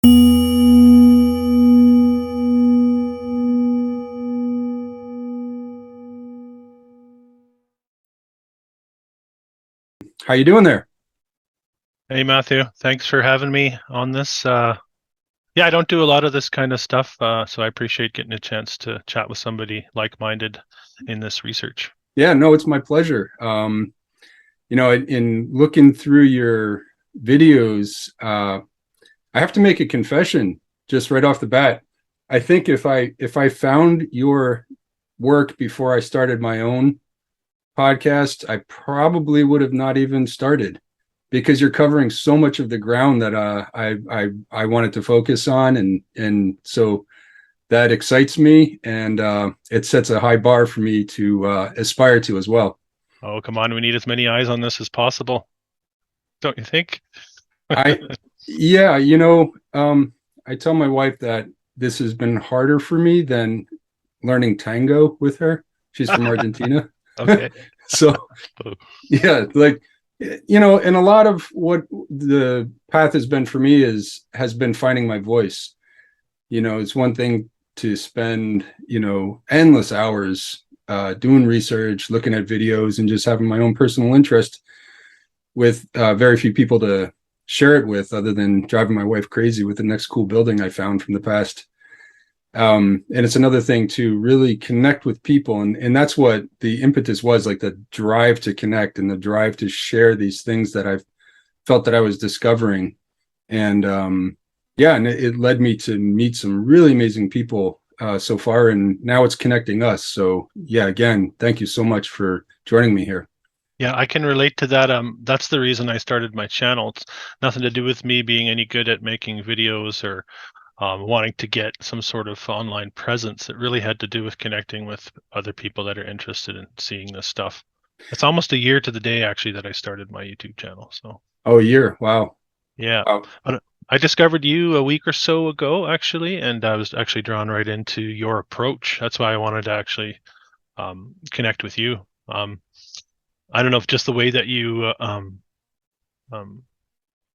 How you doing there? Hey Matthew, thanks for having me on this. Yeah, I don't do a lot of this kind of stuff, so I appreciate getting a chance to chat with somebody like-minded in this research. Yeah, no, it's my pleasure. In looking through your videos, I have to make a confession just right off the bat. I think if I found your work before I started my own podcast, I probably would have not even started because you're covering so much of the ground that I wanted to focus on, and so that excites me, and it sets a high bar for me to aspire to as well. Oh, come on, we need as many eyes on this as possible, don't you think? I, yeah, I tell my wife that this has been harder for me than learning tango with her. She's from Argentina. Okay. So, yeah, like, and a lot of what the path has been for me has been finding my voice. It's one thing to spend, endless hours doing research, looking at videos, and just having my own personal interest with very few people to share it with, other than driving my wife crazy with the next cool building I found from the past. And it's another thing to really connect with people. And that's what the impetus was, like the drive to connect and the drive to share these things that I've felt that I was discovering. And yeah, and it led me to meet some really amazing people so far. And now it's connecting us. So yeah, again, thank you so much for joining me here. Yeah, I can relate to that. That's the reason I started my channel. It's nothing to do with me being any good at making videos or wanting to get some sort of online presence. It really had to do with connecting with other people that are interested in seeing this stuff. It's almost a year to the day actually that I started my YouTube channel. So Oh, a year. Wow. yeah, Wow. but I discovered you a week or so ago actually, and I was actually drawn right into your approach. That's why I wanted to actually connect with you. I don't know if just the way that you um,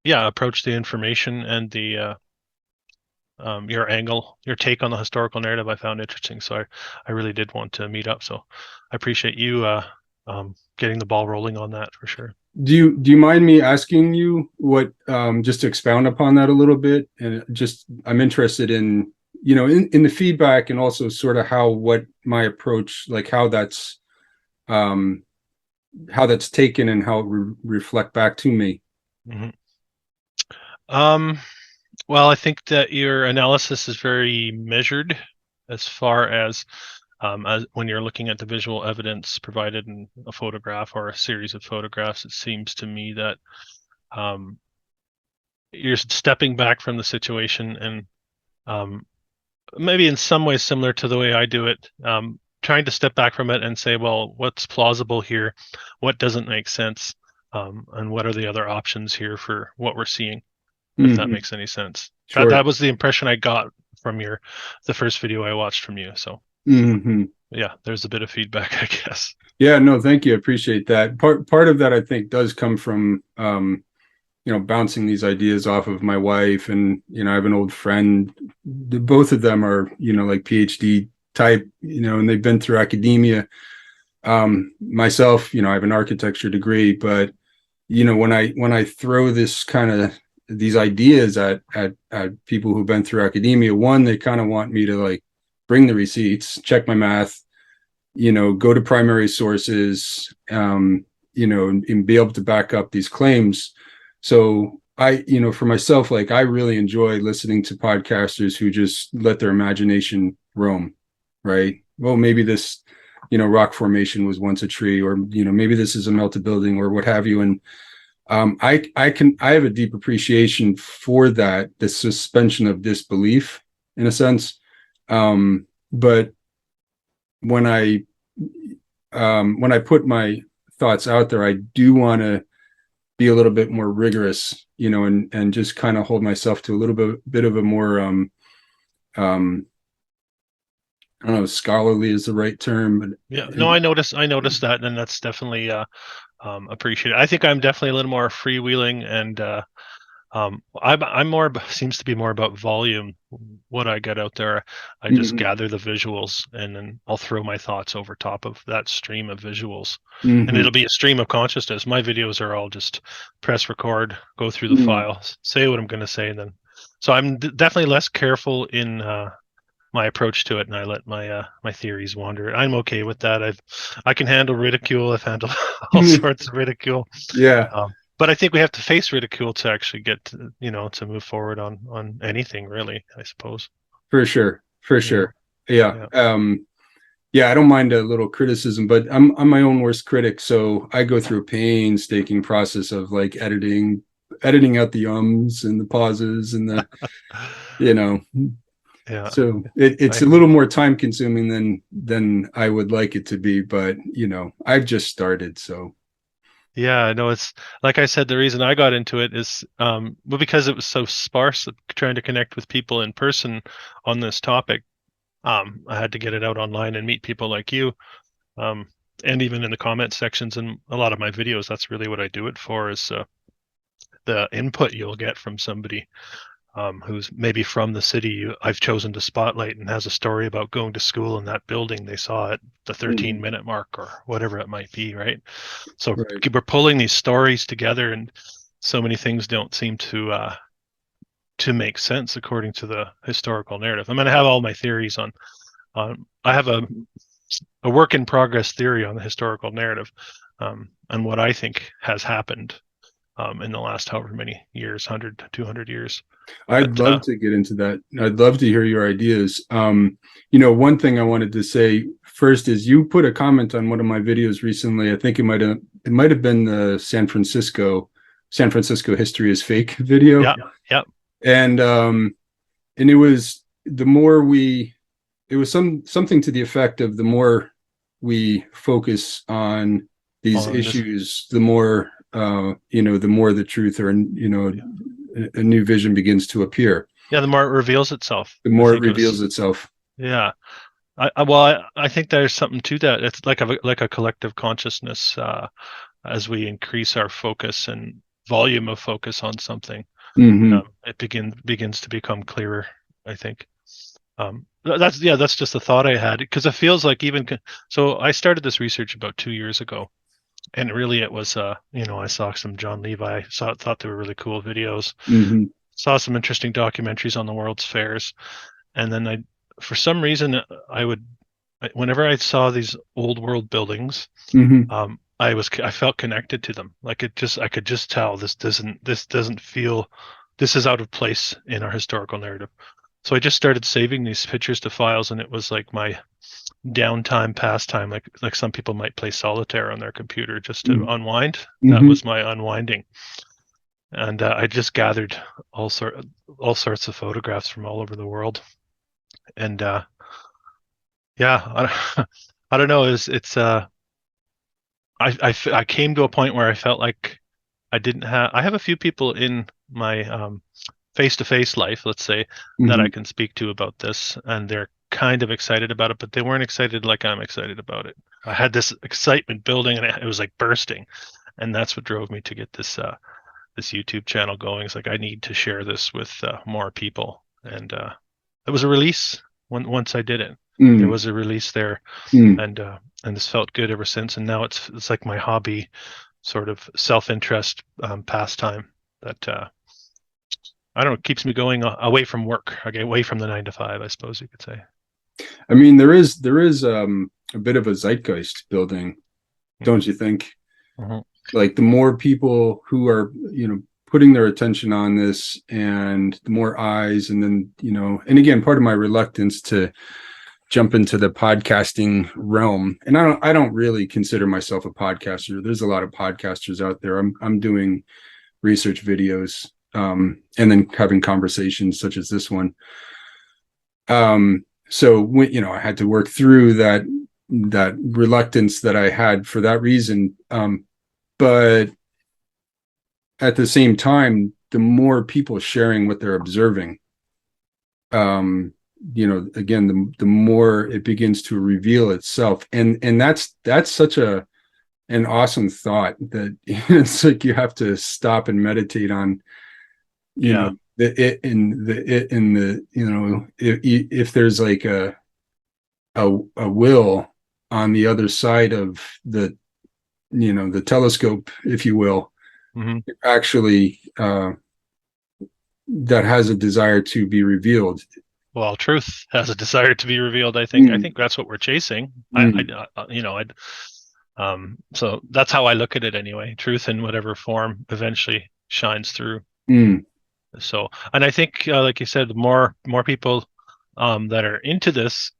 yeah, approach the information and the your angle, your take on the historical narrative I found interesting. So I really did want to meet up. So I appreciate you getting the ball rolling on that for sure. Do you mind me asking you what just to expound upon that a little bit? And just I'm interested in, in the feedback, and also sort of how what my approach, like um how that's taken and how it reflect back to me. Hmm. Um, well, I think that your analysis is very measured as far as when you're looking at the visual evidence provided in a photograph or a series of photographs. It seems to me that um, you're stepping back from the situation and um, maybe in some ways similar to the way I do it, trying to step back from it and say, well, what's plausible here? What doesn't make sense? And what are the other options here for what we're seeing, if that Hmm. makes any sense. That Sure. was the impression I got from the first video I watched from you. So Hmm. yeah, there's a bit of feedback, I guess. Yeah, no, thank you. I appreciate that. Part of that I think does come from bouncing these ideas off of my wife, and I have an old friend. Both of them are, like PhD type, and they've been through academia. Myself, I have an architecture degree, but when I throw this kind of these ideas at people who've been through academia, one, they kind of want me to like bring the receipts, check my math, go to primary sources, and be able to back up these claims. So for myself, like I really enjoy listening to podcasters who just let their imagination roam, right? Well, maybe this, rock formation was once a tree, or, maybe this is a melted building or what have you. And I have a deep appreciation for that, the suspension of disbelief in a sense. But when I put my thoughts out there, I do want to be a little bit more rigorous, and just kind of hold myself to a little bit of a more um, I don't know, if scholarly is the right term, but Yeah, no, I noticed that, and that's definitely appreciated. I think I'm definitely a little more freewheeling and I'm more seems to be more about volume. What I get out there, I just Hmm. gather the visuals and then I'll throw my thoughts over top of that stream of visuals, and Hmm. it'll be a stream of consciousness. My videos are all just press record, go through the Mm. files, say what I'm going to say, and then. So I'm definitely less careful in my approach to it, and I let my theories wander. I'm okay with that. I can handle ridicule. I've handled all sorts of ridicule. Yeah, But I think we have to face ridicule to actually get to, to move forward on anything really, I suppose. for sure, for Yeah, sure. Yeah. yeah. Yeah, I don't mind a little criticism, but I'm my own worst critic, so I go through a painstaking process of like editing out the ums and the pauses and the, you know, Yeah, so I it's a hear little you. more time consuming than I would like it to be, but I've just started, so. Yeah, I know it's like I said, the reason I got into it is well because it was so sparse trying to connect with people in person on this topic. I had to get it out online and meet people like you. Um, and even in the comment sections and a lot of my videos, that's really what I do it for is the input you'll get from somebody who's maybe from the city I've chosen to spotlight and has a story about going to school in that building they saw at the Mhm. 13-minute mark or whatever it might be, right? So Right. we're pulling these stories together, and so many things don't seem to make sense according to the historical narrative. I'm going to have all my theories on. I have a work in progress theory on the historical narrative, and what I think has happened in the last however many years, 100, 200 years. I'd But love to get into that. I'd love to hear your ideas. One thing I wanted to say first is you put a comment on one of my videos recently. I think it might have been the San Francisco history is fake video. yeah, yeah, And and it was something to the effect of the more we focus on these on this, issues, the more the more the truth or yeah, a new vision begins to appear. yeah. The more it reveals itself, The I more it think it was. reveals itself. Yeah, I think there's something to that. It's like a collective consciousness as we increase our focus and volume of focus on something, Hmm. it begins to become clearer. I think. That's just a thought I had because it feels like so I started this research about 2 years ago, and really it was I saw some John Levi, thought they were really cool videos, Hmm. saw some interesting documentaries on the World's Fairs, and then for some reason, whenever I saw these old world buildings, Hmm. I felt connected to them. Like I could just tell this doesn't feel, this is out of place in our historical narrative. So I just started saving these pictures to files, and it was like my downtime pastime. Like some people might play solitaire on their computer just to unwind. That Hmm. was my unwinding, and I just gathered all sort all sorts of photographs from all over the world, and yeah, I don't know. I came to a point where I felt like I have a few people in my face-to-face life, let's say, that I Hmm. can speak to about this, and they're kind of excited about it, but they weren't excited like I'm excited about it. I had this excitement building, and it was like bursting, and that's what drove me to get this YouTube channel going. It's like I need to share this with more people, and it was a release once I did it. There Hmm. was a release there, Hmm. and this felt good ever since. And now it's like my hobby, sort of self-interest pastime that I don't know, keeps me going away from work, okay, away from the 9 to 5, I suppose you could say. I mean, there is a bit of a zeitgeist building, don't you think? Mm-hmm. Like the more people who are putting their attention on this, and the more eyes, and then and again, part of my reluctance to jump into the podcasting realm, and I don't really consider myself a podcaster. There's a lot of podcasters out there. I'm doing research videos, and then having conversations such as this one. So when I had to work through that reluctance that I had for that reason. But at the same time, the more people sharing what they're observing, again, the more it begins to reveal itself. And that's such an awesome thought that it's like you have to stop and meditate on you know, Yeah. if there's like a will on the other side of the telescope, if you will, Hmm. actually that has a desire to be revealed. Well, truth has a desire to be revealed. I think. I Mm, think that's what we're chasing. mm, So that's how I look at it anyway. Truth in whatever form eventually shines through. mm, So, and I think, like you said, the more people that are into this,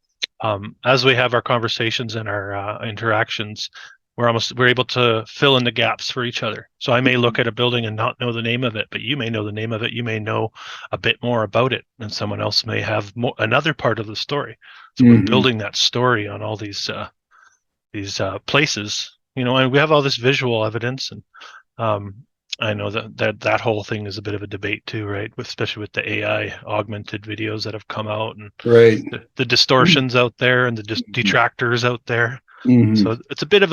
as we have our conversations and our interactions, we're able to fill in the gaps for each other. So I may look at a building and not know the name of it, but you may know the name of it. You may know a bit more about it, and someone else may have another part of the story. So we're mhm. building that story on all these places, and we have all this visual evidence, and um, I know that whole thing is a bit of a debate too, right? Especially with the AI augmented videos that have come out, and Right. the distortions out there, and the detractors out there. Mhm. So it's a bit of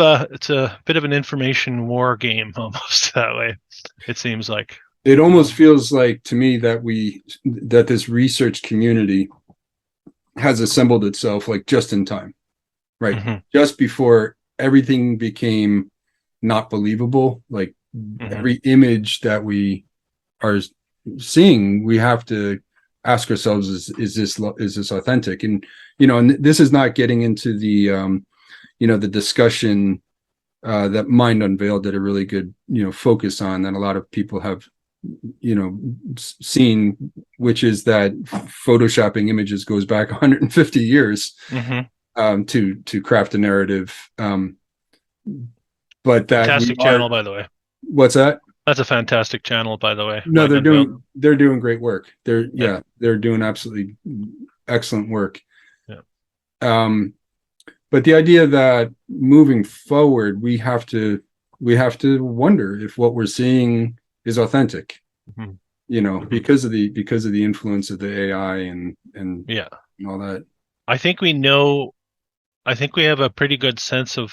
an information war game almost that way. It seems like. It almost feels like to me that this research community has assembled itself like just in time, right? Hmm. Just before everything became not believable, like Hmm. every image that we are seeing, we have to ask ourselves: is this authentic? And this is not getting into the discussion that Mind Unveiled did a really good focus on that a lot of people have seen, which is that photoshopping images goes back 150 years Hmm. to craft a narrative. But that we Fantastic are channel, by the way. what's that? That's a fantastic channel, by the way. No, Mind Unveiled. they're doing great work. Yeah. They're doing absolutely excellent work. Yeah. Um, but the idea that moving forward, we have to wonder if what we're seeing is authentic. Hmm. Hmm. Because of the influence of the AI Yeah. and all that. I think we know. I think we have a pretty good sense of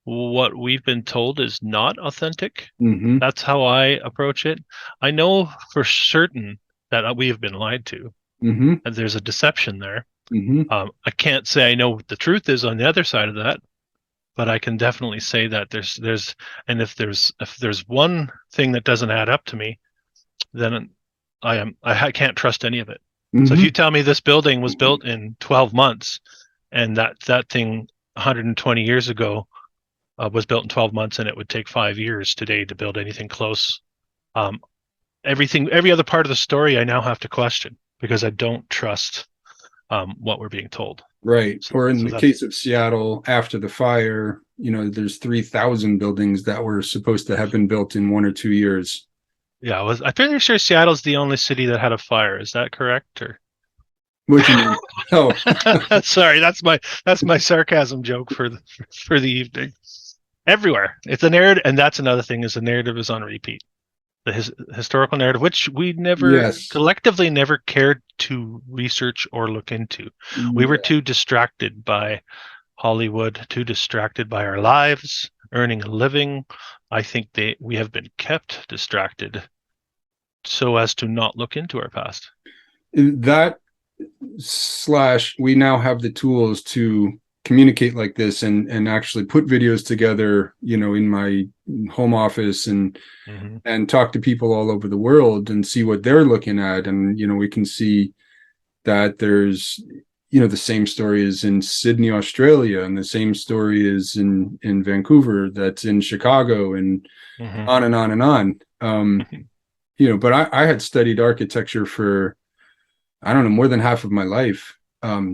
what we've been told is not authentic. Mm-hmm. That's how I approach it. I know for certain that we have been lied to, Mm-hmm. and there's a deception there. Mm-hmm. I can't say I know what the truth is on the other side of that, but I can definitely say that and if there's one thing that doesn't add up to me, then I can't trust any of it. So if Mm-hmm. you tell me this building was built in 12 months, and that thing 120 years ago was built in 12 months, and it would take 5 years today to build anything close. Um, every other part of the story, I now have to question because I don't trust what we're being told. Right. So, Or in so the that's case of Seattle, after the fire, there's 3,000 buildings that were supposed to have been built in 1 or 2 years. yeah. I'm pretty sure Seattle's the only city that had a fire. Is that correct? Or What you mean? Oh, sorry, that's my sarcasm joke for the evening. Everywhere, it's a narrative, and that's another thing: is the narrative is on repeat. The historical narrative, which we never yes. collectively never cared to research or look into. We were Yeah. too distracted by Hollywood, too distracted by our lives, earning a living. I think we have been kept distracted so as to not look into our past. That slash, we now have the tools to communicate like this and actually put videos together, in my home office Hmm. and talk to people all over the world and see what they're looking at. And, we can see that there's, the same story is in Sydney, Australia, and the same story is in Vancouver, that's in Chicago, and Hmm. on and on and on. Hmm. But I had studied architecture for, I don't know, more than half of my life,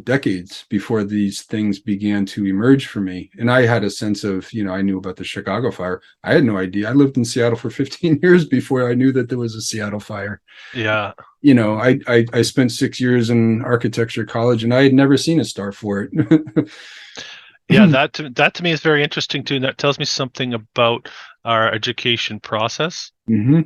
decades before these things began to emerge for me. And I had a sense of, I knew about the Chicago fire. I had no idea. I lived in Seattle for 15 years before I knew that there was a Seattle fire. Yeah, I spent 6 years in architecture college, and I had never seen a star for it. yeah. That to me is very interesting too. And that tells me something about our education process. Hmm.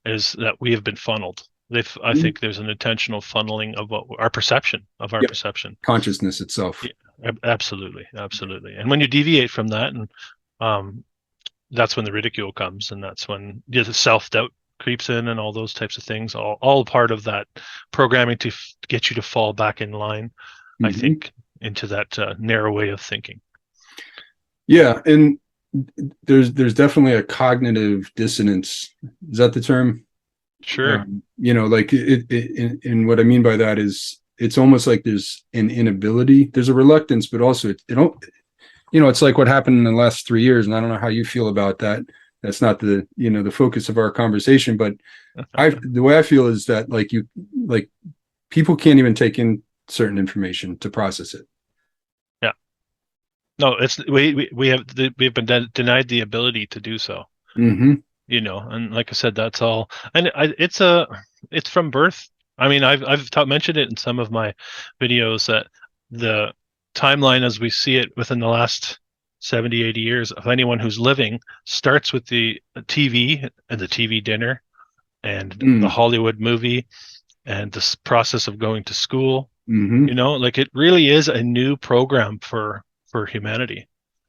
Is that we have been funneled. I think there's an intentional funneling of what our perception of our Yep. perception. Consciousness itself. Yeah, absolutely, absolutely. And when you deviate from that, and um, that's when the ridicule comes, and that's when the self doubt creeps in and all those types of things, all part of that programming to get you to fall back in line, I Hmm. think, into that narrow way of thinking. Yeah, and there's definitely a cognitive dissonance. Is that the term? Sure. Like and what I mean by that is it's almost like there's an inability, there's a reluctance, but also it don't, it's like what happened in the last 3 years, and I don't know how you feel about that. That's not the focus of our conversation, but the way I feel is that like people can't even take in certain information to process it. Yeah. No, it's we've been denied the ability to do so. Mm-hmm. And like I said, that's all. And it's from birth. I mean, I've mentioned it in some of my videos that the timeline as we see it within the last 70, 80 years of anyone who's living starts with the TV and the TV dinner and the Mm. Hollywood movie and this process of going to school. Mm-hmm. Like it really is a new program for humanity.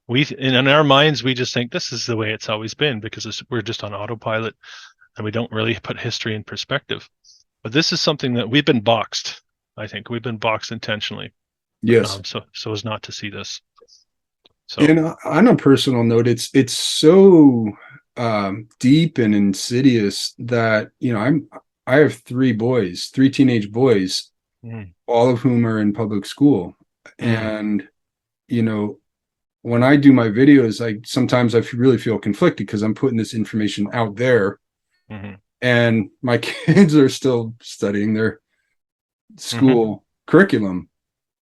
In our minds, we just think this is the way it's always been because we're just on autopilot and we don't really put history in perspective. But this is something that we've been boxed. I think we've been boxed intentionally, Yes. so as not to see this. So, And on a personal note, it's so deep and insidious that I have three boys, three teenage boys, mm, all of whom are in public school, mm, and you know when I do my videos, I really feel conflicted because I'm putting this information out there, mm-hmm, and my kids are still studying their mm-hmm. school curriculum,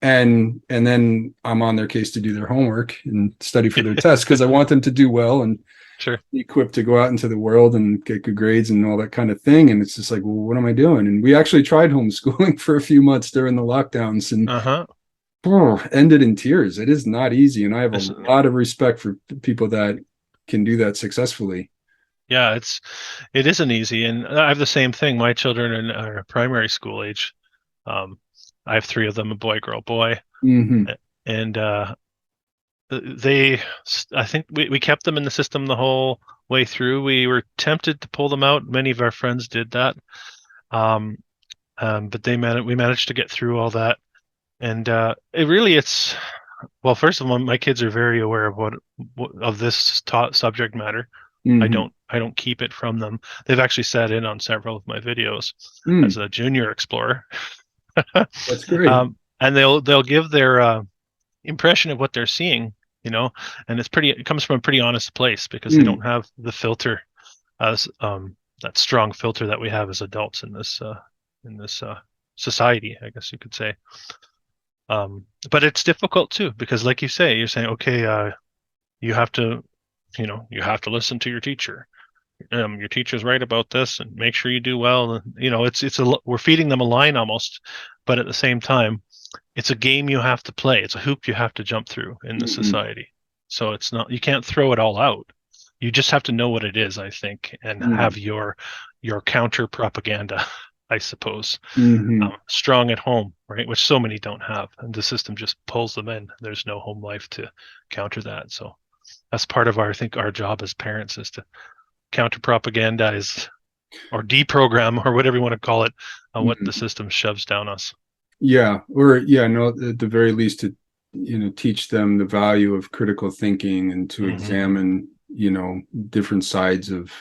and then I'm on their case to do their homework and study for their tests because I want them to do well and Sure. be equipped to go out into the world and get good grades and all that kind of thing. And it's just like, well, what am I doing? And we actually tried homeschooling for a few months during the lockdowns, and Uh-huh. ended in tears. It is not easy, and I have a It's, lot of respect for people that can do that successfully. yeah, it isn't easy, and I have the same thing. My children are primary school age. Um, I have three of them, a boy, girl, boy, Hmm. and they I think we kept them in the system the whole way through. We were tempted to pull them out. Many of our friends did that. Um, but we managed to get through all that. And it's well, first of all, my kids are very aware of what of this subject matter. Hmm. I don't keep it from them. They've actually sat in on several of my videos as Mm. a junior explorer. That's great. And they'll give their impression of what they're seeing, you know, and it comes from a pretty honest place because they Mm. don't have the filter as that strong filter that we have as adults in this society, I guess you could say. But it's difficult too because, like you say, you're saying, okay, you have to, you have to listen to your teacher. Your teacher's right about this, and make sure you do well. And we're feeding them a line almost, but at the same time, it's a game you have to play. It's a hoop you have to jump through in the Hmm. society. So it's not you can't throw it all out. You just have to know what it is, I think, and Mm. have your counter propaganda, I suppose, Hmm. strong at home, right? Which so many don't have, and the system just pulls them in. There's no home life to counter that. So that's part of I think our job as parents is to counter propagandize or deprogram or whatever you want to call it, what the Hmm. system shoves down us. Yeah, or yeah, no, at the very least to teach them the value of critical thinking and to Hmm. examine different sides of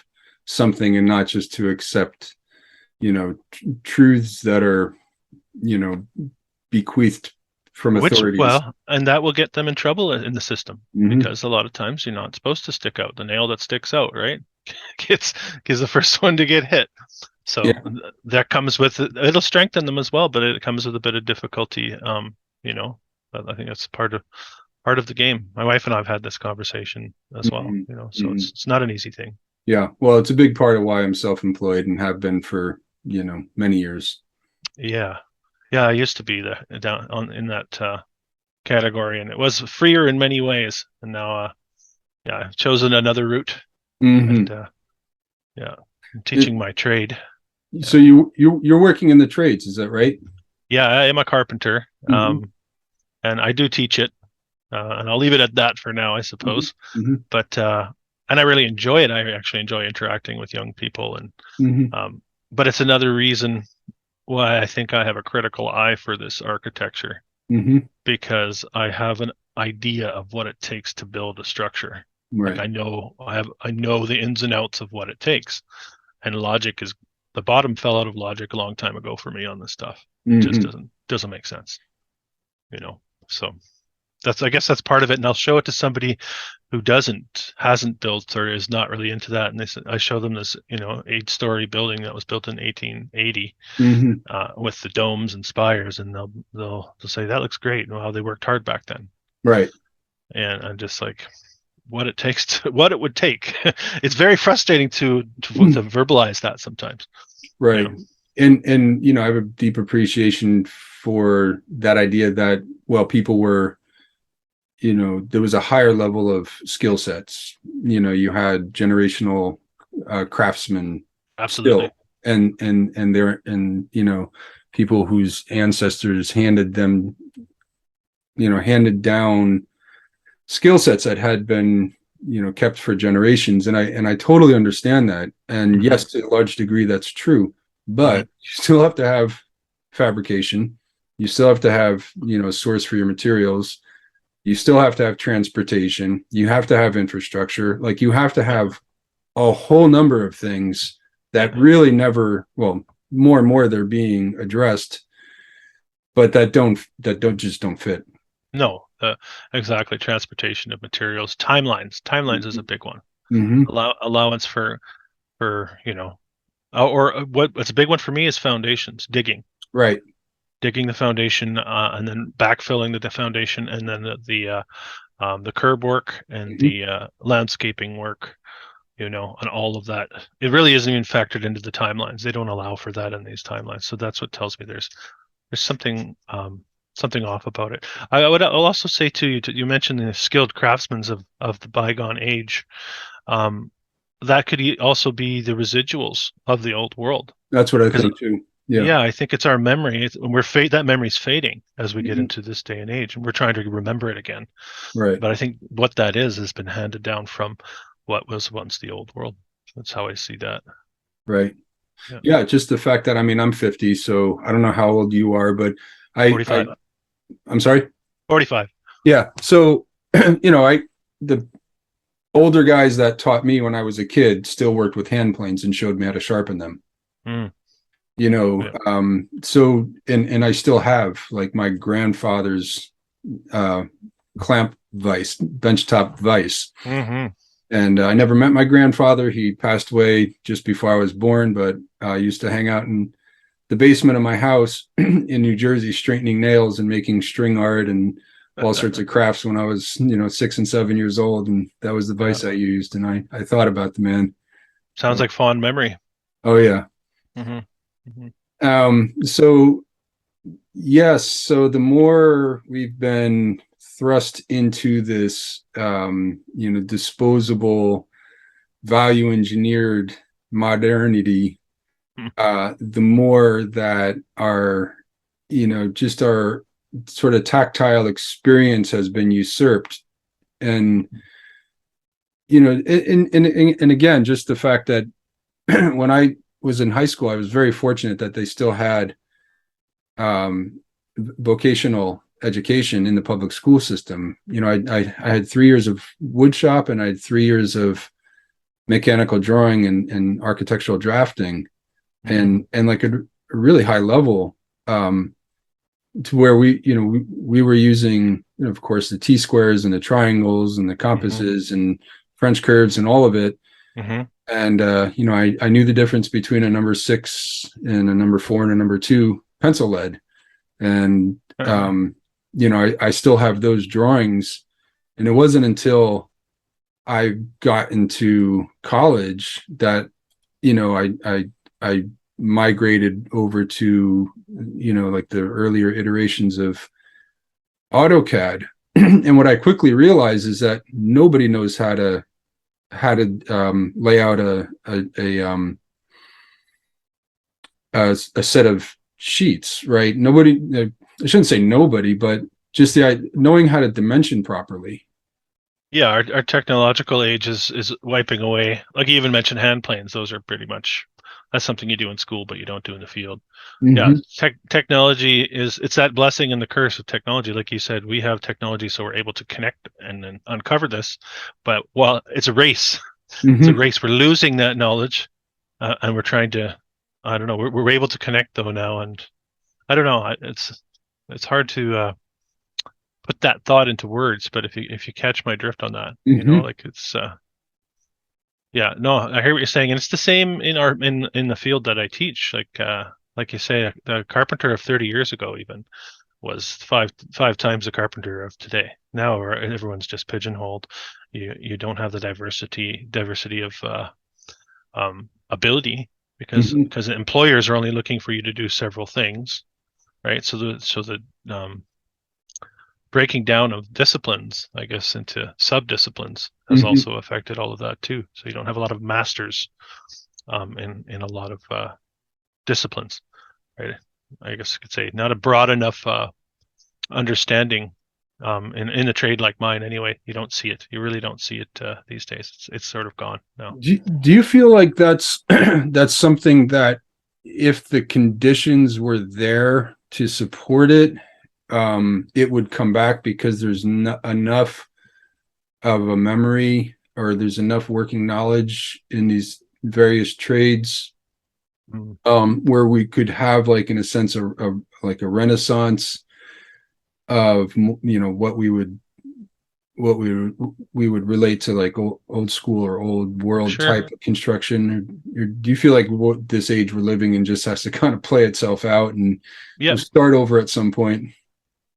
something and not just to accept truths that are you know bequeathed from Which, authorities. well, and that will get them in trouble in the system Hmm. because a lot of times you're not supposed to stick out. The nail that sticks out, right? Gets the first one to get hit. So Yeah. that comes with it'll strengthen them as well, but it comes with a bit of difficulty. You know, but I think that's part of the game. My wife and I have had this conversation as well. Hmm. So Hmm. it's not an easy thing. Yeah, well, it's a big part of why I'm self-employed and have been for many years. Yeah, yeah. I used to be down on in that category, and it was freer in many ways. And now, yeah, I've chosen another route, and Hmm. yeah, I'm teaching my trade. So Yeah, you're working in the trades, is that right? yeah. I am a carpenter, Hmm. and I do teach it, and I'll leave it at that for now, I Hmm. suppose. Hmm. But and I really enjoy it. I actually enjoy interacting with young people, and Hmm. but it's another reason why I think I have a critical eye for this architecture, Hmm. because I have an idea of what it takes to build a structure. Like Right. I know the ins and outs of what it takes. And logic is the bottom fell out of logic a long time ago for me on this stuff. It just Hmm. doesn't make sense, you know. So that's I guess that's part of it. And I'll show it to somebody who hasn't built or is not really into that. And I show them this, 8-story building that was built in 1880 Hmm. with the domes and spires, and they'll say that looks great. Wow, they worked hard back then. Right. And I'm just like, what it would take. It's very frustrating to verbalize that sometimes. You Right. know. And I have a deep appreciation for that idea that, well, people were, there was a higher level of skill sets. You had generational craftsmen Absolutely. still, and there, and people whose ancestors handed down skill sets that had been kept for generations, and I totally understand that. And Hmm. yes, to a large degree that's true, Hmm. but you still have to have fabrication. You still have to have a source for your materials. You still have to have transportation. You have to have infrastructure. Like, you have to Yeah. have a whole number of things Yeah. that really never, well, more and more they're being addressed, but that don't fit. No, exactly. Transportation of materials, timelines is a big one. Hmm. Allowance for or what's a big one for me is foundations, Right. digging the foundation, and then backfilling the foundation, and then the curb work and Hmm. the landscaping work, and all of that. It really isn't even factored into the timelines. They don't allow for that in these timelines. So that's what tells me there's something off about it. I'll also say to you, you mentioned the skilled craftsmen of the bygone age. Um, that could also be the residuals of the old world. That's what I Because think too. Yeah. yeah, I think it's our memory. That memory's fading as we get Hmm. into this day and age, and we're trying to remember it again. Right. But I think what that is has been handed down from what was once the old world. That's how I see that. Right. Yeah, Yeah. Just the fact that, I mean, I'm 50, so I don't know how old you are, but I, I, 45. I'm sorry. 45. Yeah. So, the older guys that taught me when I was a kid still worked with hand planes and showed me how to sharpen them. Mm, yeah. So, and I still have, like, my grandfather's uh, clamp vise, benchtop vise. Hmm. And I never met my grandfather. He passed away just before I was born, but I used to hang out in the basement of my house in New Jersey, straightening nails and making string art and all sorts of crafts when I was, 6 and 7 years old. And that was the Yeah. vice I used. And I thought about the man. Sounds Oh, like fond memory. oh yeah. Hmm. Hmm. So yes, so the more we've been thrust into this, disposable, value engineered modernity, the more that just our sort of tactile experience has been usurped. And, and again, just the fact that when I was in high school, I was very fortunate that they still had um, vocational education in the public school system. I had 3 years of wood shop, and I had 3 years of mechanical drawing and architectural drafting, Hmm. and like a really high level, to where we were using, of course, the T-squares and the triangles and the Hmm. compasses and French curves and all of it. Hmm. And I knew the difference between a number 6 and a number 4 and a number 2 pencil lead. And I still have those drawings. And it wasn't until I got into college that I migrated over to like the earlier iterations of AutoCAD. And what I quickly realized is that nobody knows how to lay out a set of sheets, right? Nobody, I shouldn't say nobody, but just knowing how to dimension properly. Yeah, our technological age is wiping away. Like you even mentioned hand planes; those are pretty much that's something you do in school, but you don't do in the field. Yeah, Hmm. technology is it's that blessing and the curse of technology. Like you said, we have technology, so we're able to connect and then uncover this. But well, it's a race. It's a Hmm. race. We're losing that knowledge, and we're trying to. I don't know. We're able to connect though now, and I don't know. It's hard to put that thought into words. But if you catch my drift on that, Hmm. like it's yeah, no, I hear what you're saying, and it's the same in our in the field that I teach. Like you say, the carpenter of 30 years ago even was five times the carpenter of today. Now everyone's just pigeonholed. You don't have the diversity of ability Hmm. because employers are only looking for you to do several things, right? So the breaking down of disciplines, I guess, into sub-disciplines has Hmm. also affected all of that too. So you don't have a lot of masters in a lot of disciplines, right? I guess you could say not a broad enough understanding in a trade like mine. Anyway, you don't see it. You really don't see it these days. It's sort of gone now. Do you feel like that's that's something that if the conditions were there to support it, it would come back because there's enough of a memory or there's enough working knowledge in these various trades, Mm. where we could have like in a sense of like a renaissance of what we would relate to like old school or old world Sure. type of construction, or do you feel like what this age we're living in just has to kind of play itself out and Yeah. we'll start over at some point?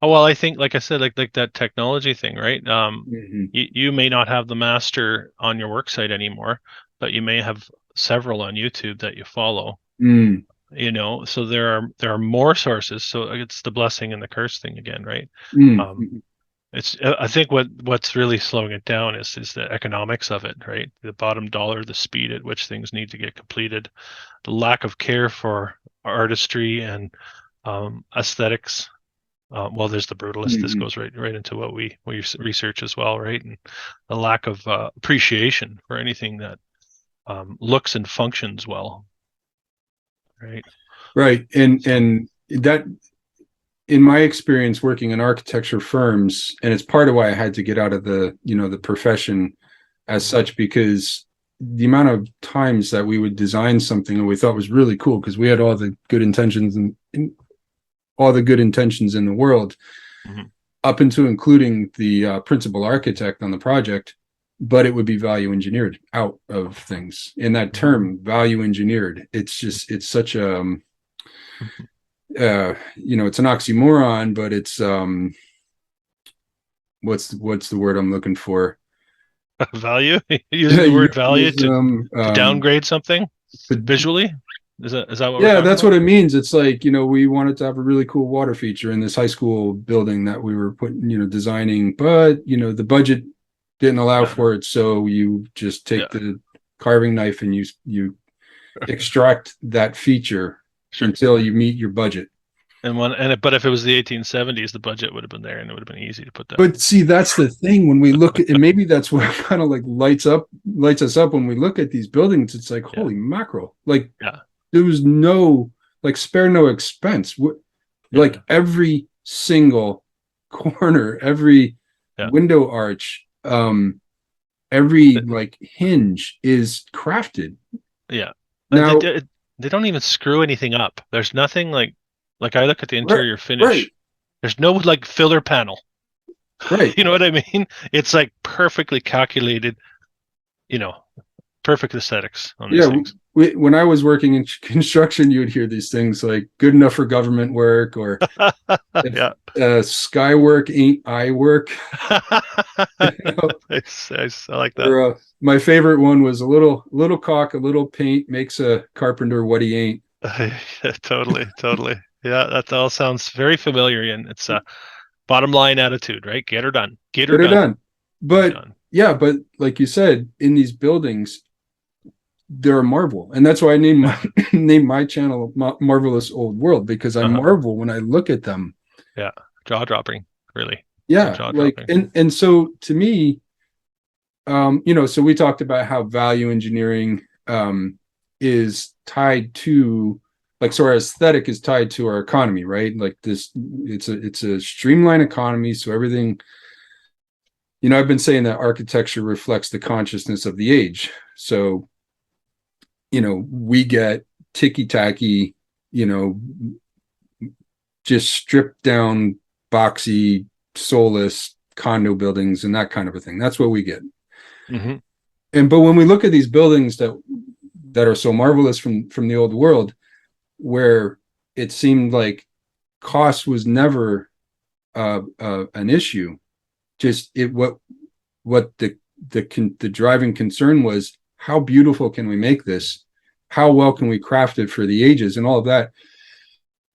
Oh, well, I think, like I said, like that technology thing, right? Hmm. You may not have the master on your work site anymore, but you may have several on YouTube that you follow. Mm. So there are more sources. So it's the blessing and the curse thing again, right? Mm. Um, it's I think what's really slowing it down is the economics of it, right? The bottom dollar, the speed at which things need to get completed, the lack of care for artistry and aesthetics. Well, there's the brutalist. This Mm. goes right into what we research as well, right? And the lack of appreciation for anything that looks and functions well, right? Right. So, And that, in my experience working in architecture firms, and it's part of why I had to get out of the profession as mhm. such, because the amount of times that we would design something and we thought was really cool because we had all the good intentions and all the good intentions in the world, Mhm. up into including the principal architect on the project, but it would be value engineered out of things. In that Mhm. term, value engineered, it's such a Mhm. it's an oxymoron, but it's what's the word I'm looking for? Value, using the word value Euphemism. to downgrade something But visually. Is that what we're yeah, talking that's about? what it means. It's like, we wanted to have a really cool water feature in this high school building that we were designing, but the budget didn't allow Yeah, for it. So you just take yeah, the carving knife and you extract that feature sure. until you meet your budget. But if it was the 1870s, the budget would have been there, and it would have been easy to put that. But see, that's the thing when we look at, and maybe that's what kind of like lights us up when we look at these buildings. It's like, Yeah, holy mackerel. Like yeah, there was no, like, spare no expense. Like yeah, every single corner, every yeah, window arch, every like hinge is crafted. yeah. They, Now, they don't even screw anything up. There's nothing like I look at the right, interior right, finish. There's no like filler panel. right. You know what I mean? It's like perfectly calculated. You know, perfect aesthetics on these Yeah, things. when I was working in construction, you would hear these things like "good enough for government work" or "if Yeah. sky work ain't I work." You know? I like that. Or my favorite one was a little cock, a little paint makes a carpenter what he ain't. Totally, totally. Yeah, that all sounds very familiar, and it's a bottom line attitude, right? Get her done. Get her Get her done. done. Get her But done. yeah, but like you said, in these buildings, they're a marvel, and that's why I named my name my channel Marvelous Old World, because I Uh-huh. marvel when I look at them. Yeah, jaw dropping. Really, Yeah, jaw like dropping. and so to me, So we talked about how value engineering is tied to, like, so our aesthetic is tied to our economy, right? Like this, it's a streamlined economy, so everything. I've been saying that architecture reflects the consciousness of the age. So, we get ticky tacky, you know, just stripped down, boxy, soulless condo buildings and that kind of a thing. That's what we get. Mm-hmm. But when we look at these buildings that are so marvelous from the old world, where it seemed like cost was never an issue, just it what the driving concern was, how beautiful can we make this, how well can we craft it for the ages and all of that.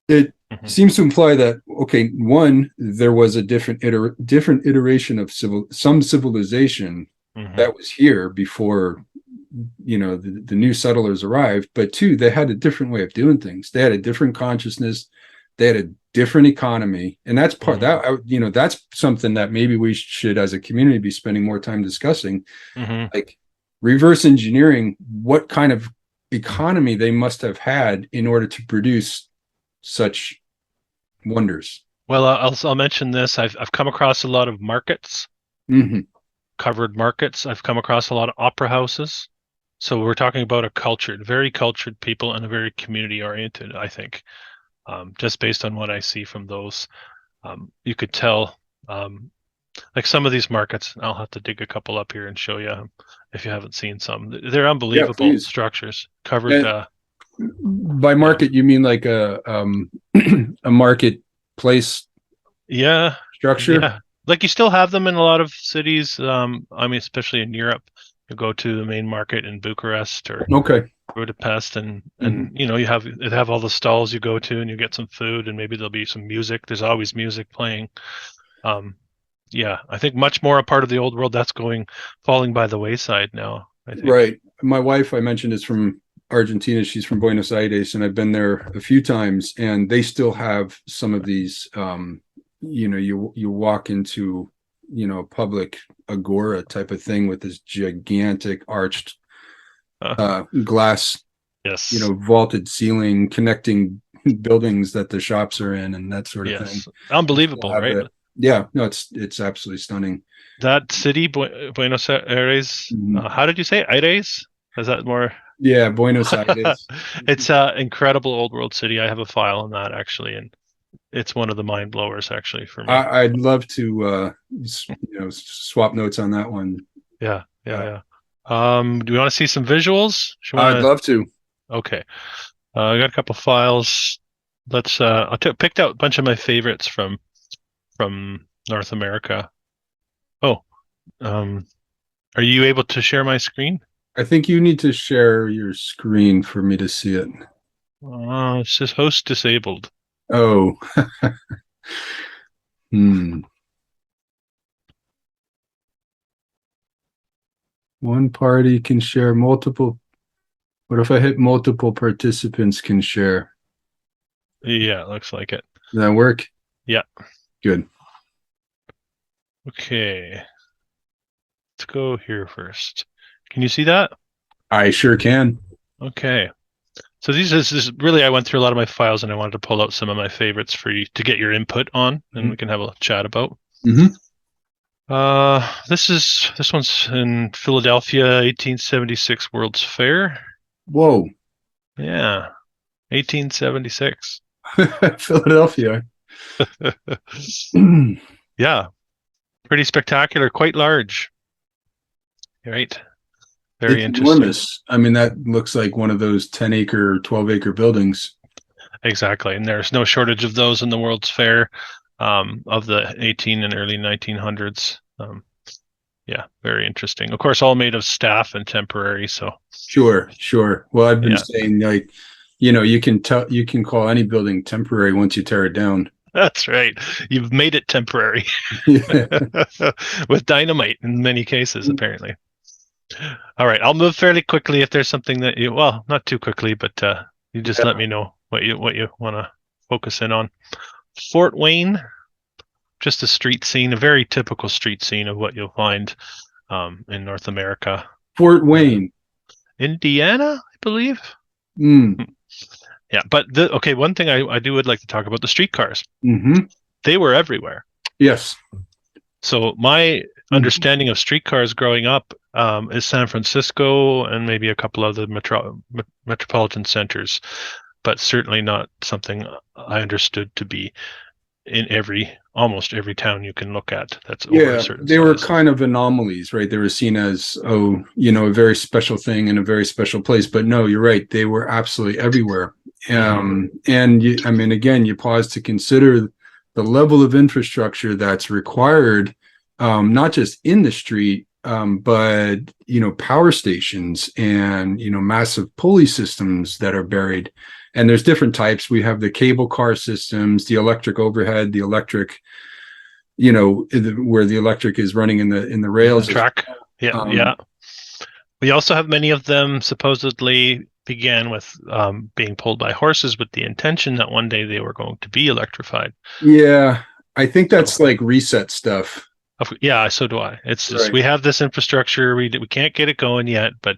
It Mm-hmm. seems to imply that, okay, one, there was a different iteration of some civilization Mm-hmm. that was here before the new settlers arrived, but two, they had a different way of doing things. They had a different consciousness, they had a different economy, and that's part Mm-hmm. that that's something that maybe we should, as a community, be spending more time discussing, Mm-hmm. like reverse engineering what kind of economy they must have had in order to produce such wonders. Well, I'll mention this. I've come across a lot of markets, Mm-hmm. covered markets. I've come across a lot of opera houses. So we're talking about a cultured, very cultured people and a very community oriented, I think. Just based on what I see from those, you could tell, like some of these markets, I'll have to dig a couple up here and show you if you haven't seen some. They're Yeah, unbelievable please. structures covered. And by Yeah. market, you mean like a a marketplace Yeah. structure? Yeah. Like you still have them in a lot of cities. I mean, especially in Europe, you go to the main market in Bucharest or Okay. Budapest, and Mm-hmm. you have all the stalls you go to, and you get some food, and maybe there'll be some music. There's always music playing. Um, yeah, I think much more a part of the old world that's falling by the wayside now, I think. Right. My wife, I mentioned, is from Argentina. She's from Buenos Aires, and I've been there a few times, and they still have some of these. You walk into a public agora type of thing with this gigantic arched Uh, glass, yes, vaulted ceiling connecting buildings that the shops are in and that sort of thing. yes, They still unbelievable, have right? that. Yeah, no, it's absolutely stunning. That city, Buenos Aires. Mhm. How did you say Aires? Is that more? Yeah, Buenos Aires. It's an incredible old world city. I have a file on that actually, and it's one of the mind blowers actually for me. I'd love to swap notes on that one. Yeah, yeah, Uh, yeah. Do you want to see some visuals? Do you I'd want love to. to? Okay. I got a couple files. Let's. Picked out a bunch of my favorites from North America. Oh, um, are you able to share my screen? I think you need to share your screen for me to see it. It says host disabled. Oh, hmm. One party can share multiple. What if I hit multiple participants can share? Yeah, looks like it. Does that work? Yeah. Good. Okay. Let's go here first. Can you see that? I sure can. Okay. So this is really I went through a lot of my files and I wanted to pull out some of my favorites for you to get your input on, and we can have a chat about. Mm-hmm. This one's in Philadelphia, 1876 World's Fair. Whoa. Yeah, 1876. Philadelphia. Yeah, pretty spectacular, quite large. Right, very It's interesting. enormous. I mean, that looks like one of those 10-acre, 12-acre buildings. Exactly, and there's no shortage of those in the World's Fair of the 18 and early 1900s. Yeah, very interesting. Of course, all made of staff and temporary. So Sure, sure. Well, I've been yeah, saying, like, you can call any building temporary once you tear it down. that's right. You've made it temporary Yeah. with dynamite in many cases, apparently. All right, I'll move fairly quickly if there's something that well, not too quickly, but you just let me know what you want to focus in on. Fort Wayne, just a street scene, a very typical street scene of what you'll find in North America. Fort Uh, Wayne. Indiana, I believe. Mm, Yeah, but okay, one thing I do would like to talk about the streetcars. hmm. They were everywhere. Yes. So my Mhm. understanding of streetcars growing up is San Francisco and maybe a couple of the metropolitan centers, but certainly not something I understood to be in almost every town you can look at that's over a Yeah, certain they were size. kind of anomalies, right? They were seen as, oh, a very special thing in a very special place. But no, you're right. They were absolutely everywhere. Hmm. And I mean, again, you pause to consider the level of infrastructure that's required, not just in the street, but, power stations and, massive pulley systems that are buried. And there's different types. We have the cable car systems, the electric overhead, the electric where the electric is running in the The rails. track. Yeah, Um, yeah. We also have many of them supposedly began with being pulled by horses with the intention that one day they were going to be electrified. yeah, I think So, that's like reset stuff. yeah, so do I. It's just Right. we have this infrastructure, we can't get it going yet, but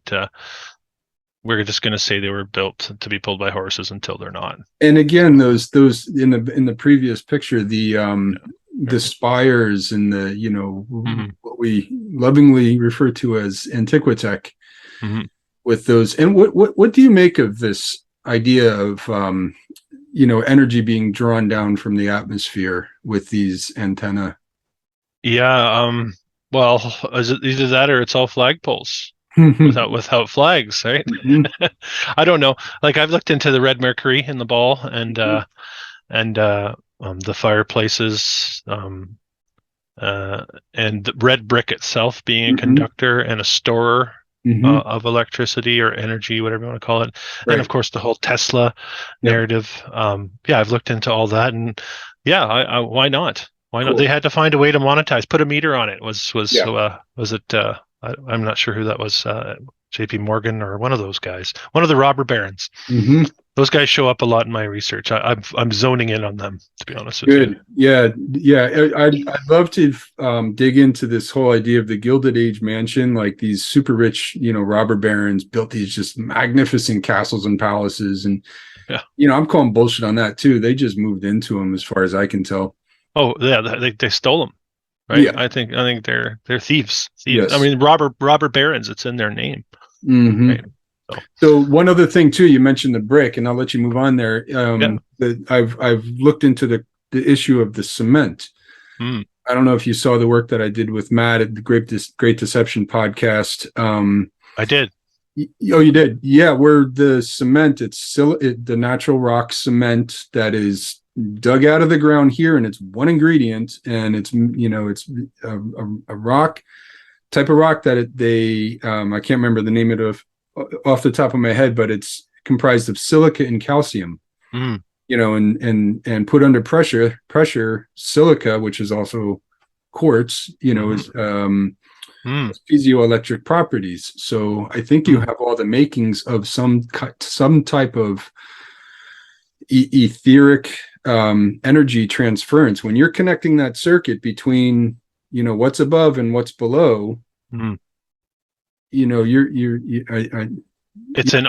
we're just going to say they were built to be pulled by horses until they're not. And again, So, those in the previous picture, the right. spires and the Hmm. what we lovingly refer to as Antiquitech Hmm. with those. And what do you make of this idea of energy being drawn down from the atmosphere with these antenna? Yeah. Well, is it either that or it's all flagpoles without flags, right? Mhm. I don't know. Like I've looked into the red mercury in the ball and the fireplaces, and the red brick itself being a Mhm. conductor and a storer Mhm. of electricity or energy, whatever you want to call it. And of Right. course, the whole Tesla Yep. narrative. Yeah, I've looked into all that, and yeah, why not? Why not? They Cool. had to find a way to monetize, put a meter on it. Yeah. Was it? I'm not sure who that was. J.P. Morgan or one of those guys, one of the robber barons. Hmm. Those guys show up a lot in my research. I'm zoning in on them, to be honest with you. Good. Yeah. Yeah. I'd love to dig into this whole idea of the Gilded Age mansion. Like these super rich, robber barons built these just magnificent castles and palaces. And, Yeah. I'm calling bullshit on that too. They just moved into them as far as I can tell. Oh, yeah. They stole them, right? Yeah. I think they're thieves. Thieves. I Yes. mean, robber barons. It's in their name, Hmm. right? So So one other thing too, you mentioned the brick, and I'll let you move on there. yeah. I've looked into the issue of the cement. Mm, I don't know if you saw the work that I did with Matt at the Great Deception podcast. I did. Oh, you did? Yeah, where the cement, the natural rock cement that is dug out of the ground here, and it's one ingredient, and it's a rock type of rock that I can't remember the name of off the top of my head, but it's comprised of silica and calcium. Mm, And put under pressure silica, which is also quartz, hmm. is Mm, piezoelectric properties. So I think you mm, have all the makings of some type of etheric energy transference when you're connecting that circuit between what's above and what's below. mm. It's in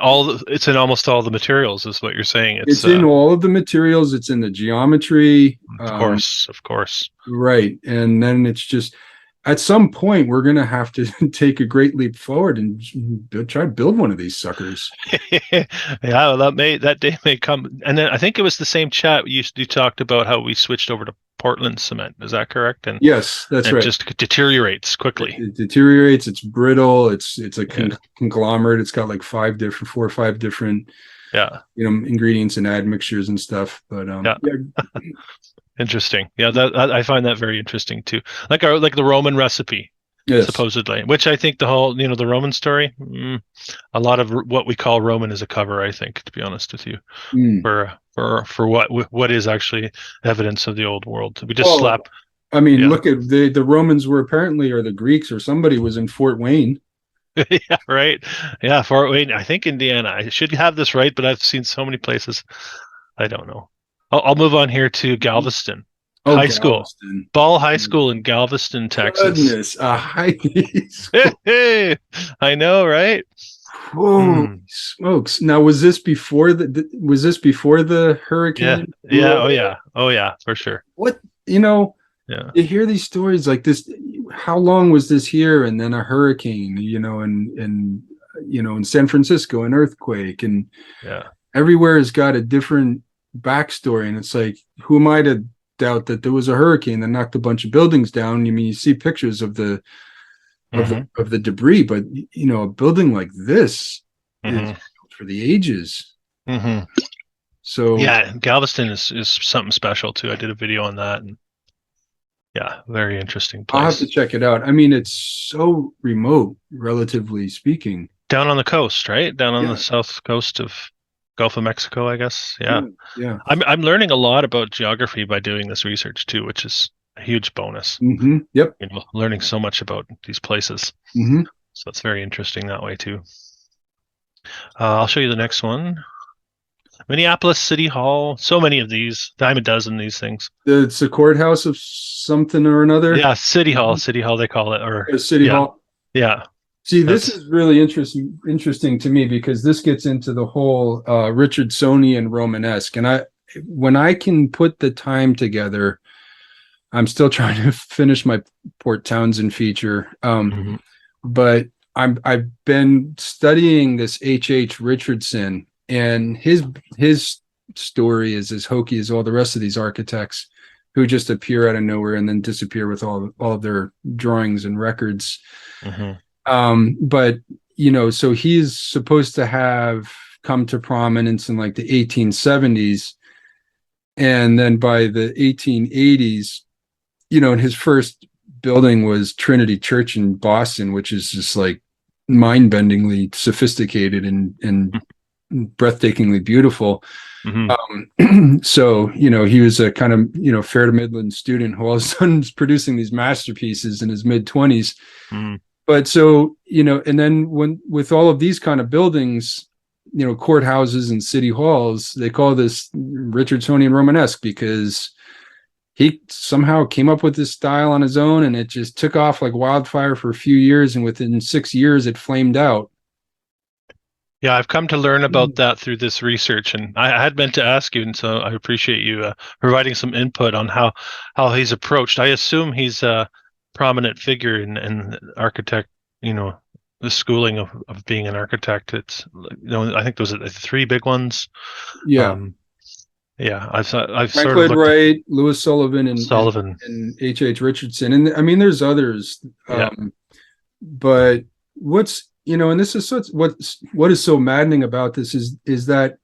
almost all the materials, is what you're saying. It's It's in all of the materials. It's in the geometry. of course. Right. And then it's just at some point we're going to have to take a great leap forward and try to build one of these suckers. Yeah, well, that day may come. And then I think it was the same chat you talked about how we switched over to Portland cement. Is that correct? And Yes, that's it right. just deteriorates It, quickly. it deteriorates. It's brittle. It's a Yeah, conglomerate. It's got like 4 or 5 different yeah, ingredients and admixtures and stuff. But yeah. yeah. Interesting. Yeah, that I find that very interesting too. Like the Roman recipe, Yes. supposedly, which I think the whole the Roman story, a lot of what we call Roman is a cover. I think, to be honest with you, Mm. for what is actually evidence of the old world. We just Well, slap. I mean, Yeah. look at the Romans were apparently, or the Greeks, or somebody was in Fort Wayne. Yeah, right. Yeah, Fort Wayne. I think Indiana. I should have this right, but I've seen so many places. I don't know. I'll move on here to Galveston. Oh, High school. Galveston. Ball High School in Galveston, Texas. Goodness, a high Hey, school. hey, I know, right? Holy Hmm. smokes! Now, was this before was this before the Yeah, hurricane blew yeah, over there? oh yeah, for sure. What, you know, Yeah. you hear these stories like this. How long was this here? And then a hurricane, in San Francisco, an earthquake, and Yeah. everywhere has got a different backstory. And it's like, who am I to doubt that there was a hurricane that knocked a bunch of buildings down? I mean, you see pictures of Hmm. the debris, but a building like this is Hmm. for the ages. Hmm. So Yeah, Galveston is something special too. I did a video on that, and yeah, very interesting I'll have to place. check it out. I mean, it's so remote, relatively speaking. Down on the coast, right? Down on the Yeah, south coast of Gulf of Mexico, I guess. Yeah. yeah, yeah. I'm learning a lot about geography by doing this research too, which is a huge bonus. Yep. Learning so much about these places. hmm So it's very interesting that way too. I'll show you the next one. Minneapolis City Hall. So many of these. Dime a dozen these things. It's a courthouse of something or another. Yeah, City Hall. Mhm. City Hall they call it. Or City yeah, Hall. yeah. See, this That's is really interesting to me because this gets into the whole Richardsonian Romanesque, and when I can put the time together, I'm still trying to finish my Port Townsend feature. mhm, But I've been studying this H. Richardson, and his story is as hokey as all the rest of these architects who just appear out of nowhere and then disappear with all of their drawings and records. mhm, But so he's supposed to have come to prominence in like the 1870s, and then by the 1880s, and his first building was Trinity Church in Boston, which is just like mind-bendingly sophisticated and breathtakingly beautiful. mhm. So, he was a kind of, fair to Midland student who all of a sudden is producing these masterpieces in his mid 20s. Mhm. But so, and then when with all of these kind of buildings, courthouses and city halls, they call this Richardsonian Romanesque because he somehow came up with this style on his own and it just took off like wildfire for a few years. And within 6 years, it flamed out. Yeah, I've come to learn about that through this research, and I had meant to ask you, and so I appreciate you providing some input on how he's approached. I assume he's a prominent figure in architect, you know, the schooling of being an architect. It's I think those are the three big ones. Yeah. Um, yeah, I've Frank sort of Lloyd looked at Wright, Lewis Sullivan, Sullivan. and H. Richardson. And I mean, there's others. Yeah. But and this is what is so maddening about this is that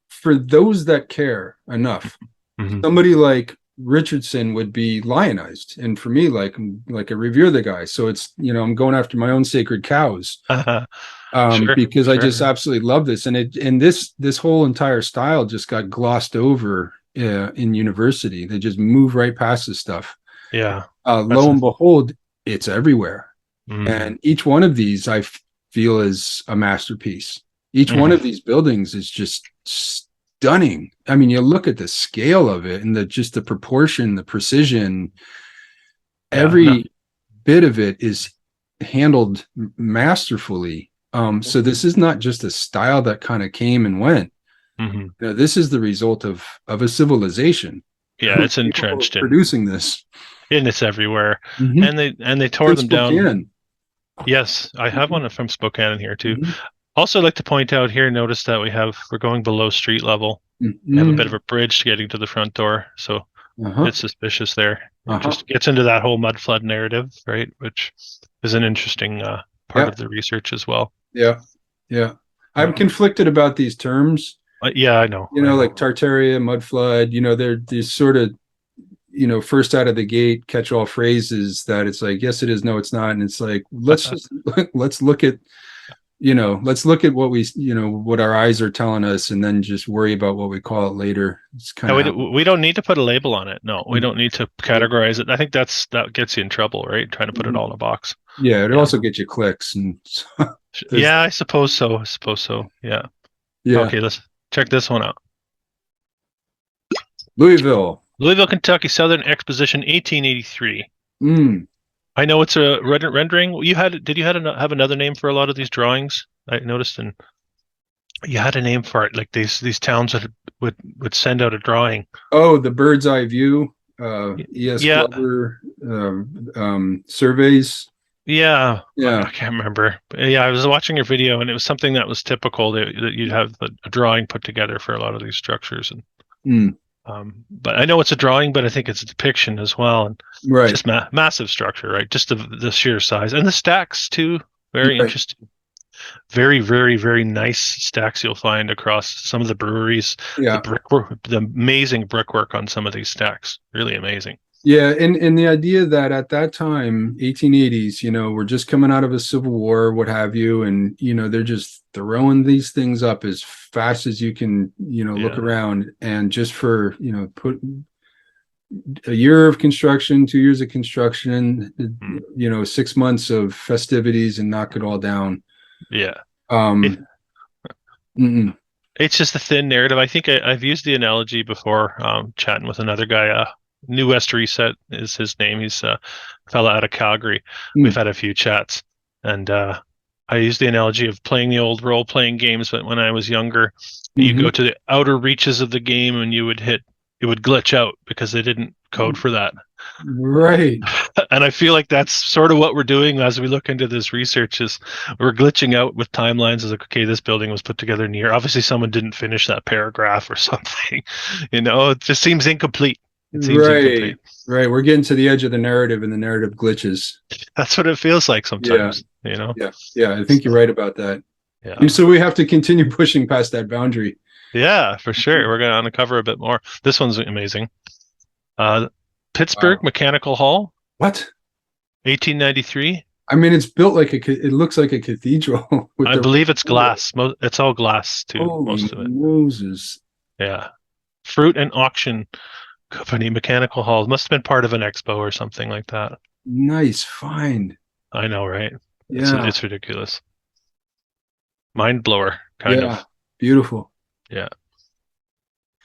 for those that care enough, Hmm. somebody like Richardson would be lionized. And for me, like I revere the guy. So it's, I'm going after my own sacred cows, Sure, because I just sure. absolutely love this. And this whole entire style just got glossed over in university. They just move right past this stuff. Yeah, that's. Lo and behold, it's everywhere. Hmm. And each one of these I feel is a masterpiece. Each one of Hmm. these buildings is just stunning. I mean, you look at the scale of it and the proportion, the precision, Yeah, no. every bit of it is handled masterfully. So this is not just a style that kind of came and went. Hmm. This is the result of a civilization. Yeah, it's Capable of entrenched in producing this. and it's everywhere. Mm-hmm. And they tore In them down. Spokane. Yes, I have Mm-hmm. one from Spokane in here too. Mm-hmm. Also, I'd like to point out here, notice that we're going below street level. We have a bit of Mm-hmm. a bridge getting to the front door, so a Uh-huh. bit suspicious there. It Uh-huh. just gets into that whole mud flood narrative, right? Which is an interesting part Yeah. of the research as well. Yeah. Yeah. I'm Yeah, conflicted about these terms, yeah, I like know. Tartaria, mud flood, they're these sort of, first out of the gate catch all phrases that it's like, yes, it is. No, it's not. And it's like, let's look at, let's look at what what our eyes are telling us and then just worry about what we call it later. It's kind No, of we, how. we don't need to put a label on it. No, we Mhm. don't need to Yeah. categorize it. I think that gets you in trouble, right? Trying to put it Mhm. all in a box. Yeah. It Yeah. also gets you clicks and there's, Yeah, I suppose so. I suppose so. Yeah. yeah. Okay, let's check this one out. Louisville. Louisville, Kentucky, Southern Exposition, 1883. Mm. I know it's a rendering. You had did you had have another name for a lot of these drawings? I noticed, and you had a name for it. Like these towns that would send out a drawing. Oh, the bird's eye view, E.S. Yeah, Glover surveys. yeah. I Yeah. can't remember. But yeah, I was watching your video, and it was something that was typical that you'd have a drawing put together for a lot of these structures. And Mm. but I know it's a drawing, but I think it's a depiction as well, and Right. just massive structure, right? Just the sheer size and the stacks too. Very Right. interesting. Very, very, very nice stacks you'll find across some of the breweries. The Yeah. brickwork, the amazing brickwork on some of these stacks, really amazing. Yeah, and the idea that at that time, 1880s, we're just coming out of a civil war, what have you, and they're just throwing these things up as fast as you can, look Yeah. around, and just for, put a year of construction, 2 years of construction, Mm. 6 months of festivities and knock it all down. Yeah. It, Um, mm-mm. it's just a thin narrative. I think I've used the analogy before, chatting with another guy. New West Reset is his name. He's a fella out of Calgary. We've Mm. had a few chats, and I use the analogy of playing the old role-playing games. But when I was younger, you Mm-hmm. go to the outer reaches of the game, and it would glitch out because they didn't code for that. Right. And I feel like that's sort of what we're doing as we look into this research is we're glitching out with timelines as like, okay, this building was put together in a year. Obviously someone didn't finish that paragraph or something. It just seems incomplete. It seems Right. incomplete. Right. We're getting to the edge of the narrative and the narrative glitches. That's what it feels like Yeah. sometimes. Yeah. Yeah. I think you're So, right about that. And yeah. so we have to continue pushing past that boundary. Yeah, for sure. We're going to uncover a bit more. This one's amazing. Uh, Pittsburgh Wow. Mechanical Hall, What? 1893. I mean, it's built like it looks like a cathedral with I the believe it's window. glass. It's all glass too, Holy most of it. Moses. Yeah. Fruit and auction company, Mechanical Hall. Must have been part of an expo or something like that. Nice find. I know, right? Yeah. It's ridiculous. Mind blower, kind Yeah. of. Beautiful. Yeah.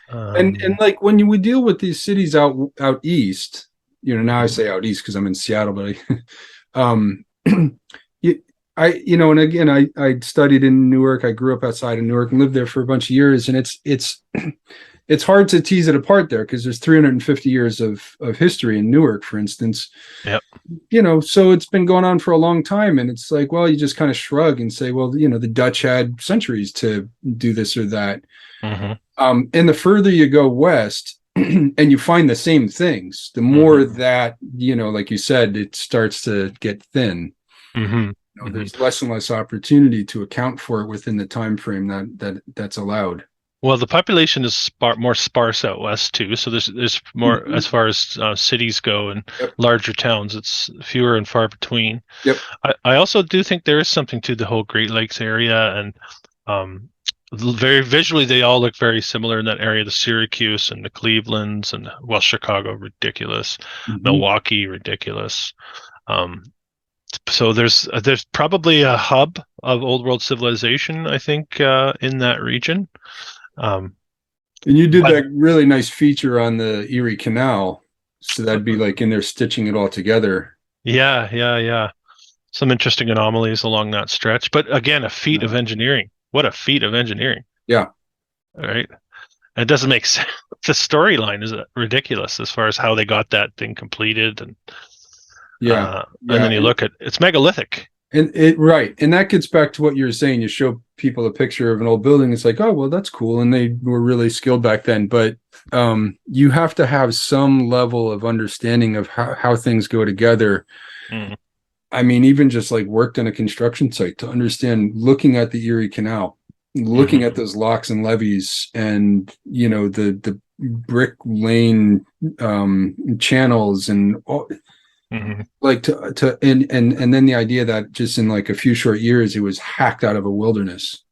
And Um, like when we deal with these cities out east, now I mhm, say out east because I'm in Seattle, but um you, and again I studied in Newark. I grew up outside of Newark and lived there for a bunch of years, and it's it's hard to tease it apart there because there's 350 years of history in Newark, for instance. yep. So it's been going on for a long time, and it's like, well, you just kind of shrug and say, well, the Dutch had centuries to do this or that. Hmm. And the further you go west and you find the same things, the more Hmm. that, like you said, it starts to get thin. Hmm. Hmm. There's less and less opportunity to account for it within the time frame that's allowed. Well, the population is more sparse out west too. So there's more Mm-hmm. as far as cities go and Yep. larger towns. It's fewer and far between. Yep. I also do think there is something to the whole Great Lakes area and um, very visually they all look very similar in that area. The Syracuse and the Clevelands and Chicago, ridiculous. Mm-hmm. Milwaukee, ridiculous. Um, so there's probably a hub of old world civilization, I think, in that region. Um, And you did but that really nice feature on the Erie Canal. So that'd be like in there stitching it all together. yeah, yeah, yeah. Some interesting anomalies along that stretch. But again, a feat Yeah. of engineering. What a feat of engineering, Yeah. right? It doesn't make sense. The storyline is ridiculous as far as how they got that thing completed, Yeah. and Yeah. then you look at it's megalithic. And it right. And that gets back to what you were saying. You show people a picture of an old building, it's like, oh well, that's cool. And they were really skilled back then. But you have to have some level of understanding of how things go together. Mm, I mean, even just like worked in a construction site to understand looking at the Erie Canal, looking hmm at those locks and levees and the brick lane channels and all, hmm like to and then the idea that just in like a few short years it was hacked out of a wilderness.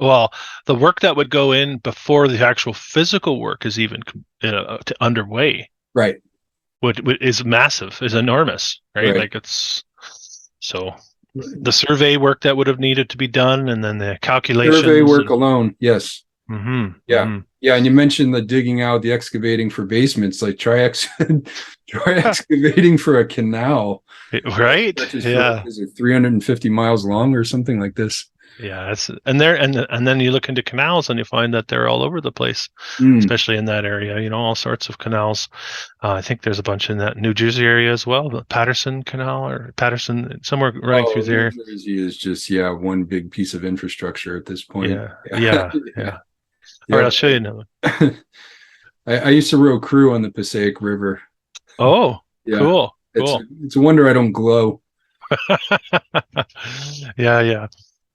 Well, the work that would go in before the actual physical work is even underway Right. would is massive, is enormous, right? Right. Like it's so the survey work that would have needed to be done, and then the Survey calculations work and alone. Yes. hmm Yeah. hmm Yeah, and you mentioned the digging out, the excavating for basements. Like try excavating for a canal that Right? stretches for what Yeah. is it, 350 miles long or something like this. Yeah, it's and then you look into canals and you find that they're all over the place, Mm. especially in that area. All sorts of canals. I think there's a bunch in that New Jersey area as well, the Patterson Canal or Patterson somewhere running through Oh, New there. Jersey is just, yeah, one big piece of infrastructure at this point. Yeah, Yeah. yeah, Yeah. yeah. All right, Yep. I'll show you another. I used to row crew on the Passaic River. Oh, Yeah. cool, It's cool. it's a wonder I don't glow. Yeah, yeah.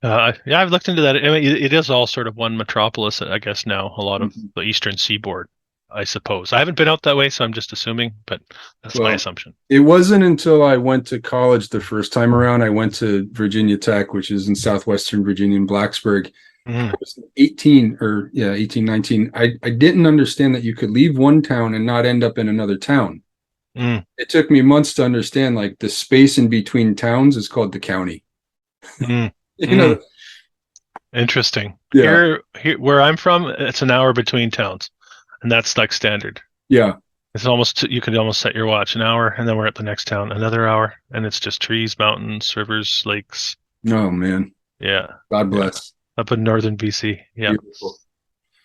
Yeah, I've looked into that. I mean, it is all sort of one metropolis, I guess now, a lot of Mhm. the eastern seaboard, I suppose. I haven't been out that way, so I'm just assuming, but that's my Well, assumption. it wasn't until I went to college the first time around. I went to Virginia Tech, which is in southwestern Virginia in Blacksburg. I Mm, was 18 or yeah, 18, 19. I didn't understand that you could leave one town and not end up in another town. mm, It took me months to understand like the space in between towns is called the county. mm, You know, mm. Interesting. yeah, Here, where I'm from, it's an hour between towns, and that's like standard. yeah. It's almost you could almost set your watch an hour, and then we're at the next town, another hour, and it's just trees, mountains, rivers, lakes. Oh man, Yeah, God yeah. bless. Up in northern BC. Yeah, Beautiful.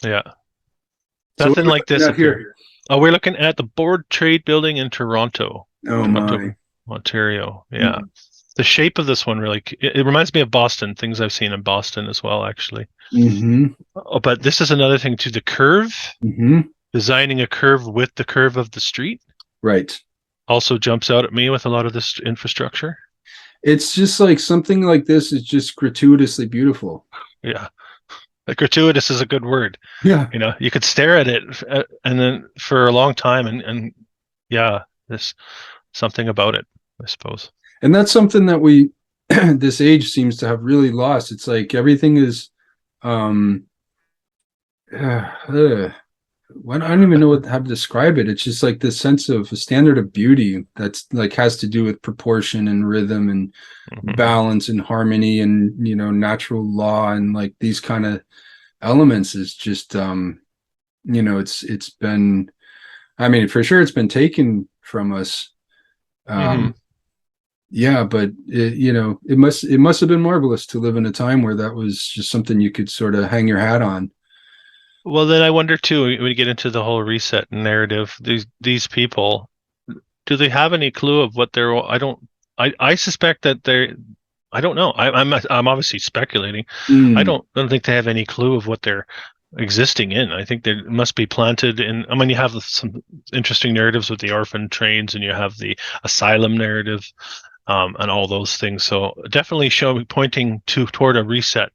yeah. So what are Nothing we like looking this at up here. here? Oh, we're looking at the Board Trade Building in Toronto, Oh my. Toronto, Ontario. Yeah. Mm-hmm. The shape of this one really, it reminds me of Boston, things I've seen in Boston as well, actually. Mm-hmm. Oh, but this is another thing to the curve, Mm-hmm. designing a curve with the curve of the street Right. also jumps out at me with a lot of this infrastructure. It's just like something like this is just gratuitously beautiful. Yeah. Like gratuitous is a good word. Yeah. You could stare at it and then for a long time and yeah, there's something about it, I suppose. And that's something that we this age seems to have really lost. It's like everything is um uh, I don't even know how to describe it. It's just like this sense of a standard of beauty that's like has to do with proportion and rhythm and Mhm. balance and harmony and natural law and like these kind of elements is just it's been, I mean, for sure it's been taken from us. Mhm. um yeah, but it must have been marvelous to live in a time where that was just something you could sort of hang your hat on. Well, then I wonder too, when we get into the whole reset narrative, these people, do they have any clue of what they're I don't I suspect that they're I don't know. I'm obviously speculating. Mm, I don't think they have any clue of what they're existing in. I think they must be planted in. I mean, you have some interesting narratives with the orphan trains, and you have the asylum narrative, and all those things. So definitely pointing toward a reset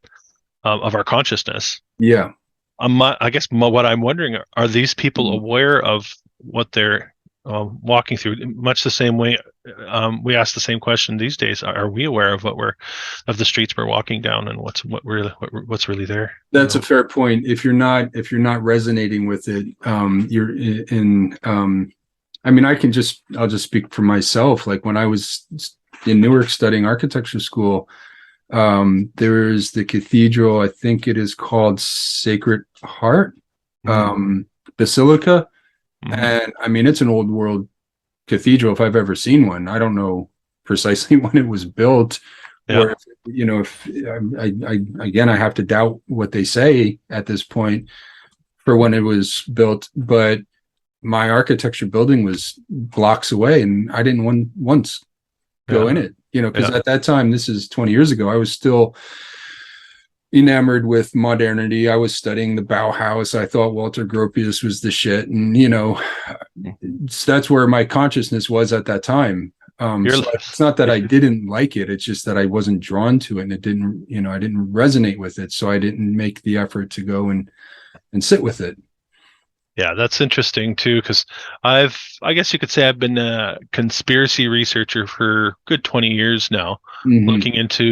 of our consciousness. yeah. I guess what I'm wondering are these people Mm. aware of what they're walking through? Much the same way we ask the same question these days: are we aware of of the streets we're walking down and what's really there? That's a fair point. If you're not resonating with it, you're in. I mean, I'll just speak for myself. Like when I was in Newark studying architecture school, there's the cathedral. I think it is called Sacred Heart Mm-hmm. Basilica, Mm-hmm. and I mean it's an old world cathedral if I've ever seen one. I don't know precisely when it was built, Yeah, or if again I have to doubt what they say at this point for when it was built, but my architecture building was blocks away, and I didn't once go yeah, in it. Because yeah. at that time, this is 20 years ago, I was still enamored with modernity. I was studying the Bauhaus. I thought Walter Gropius was the shit, and that's where my consciousness was at that time. You're So it's not that I didn't like it; it's just that I wasn't drawn to it, and it didn't, I didn't resonate with it. So I didn't make the effort to go and sit with it. Yeah, that's interesting too, because I guess you could say I've been a conspiracy researcher for a good 20 years now, Mm-hmm. looking into,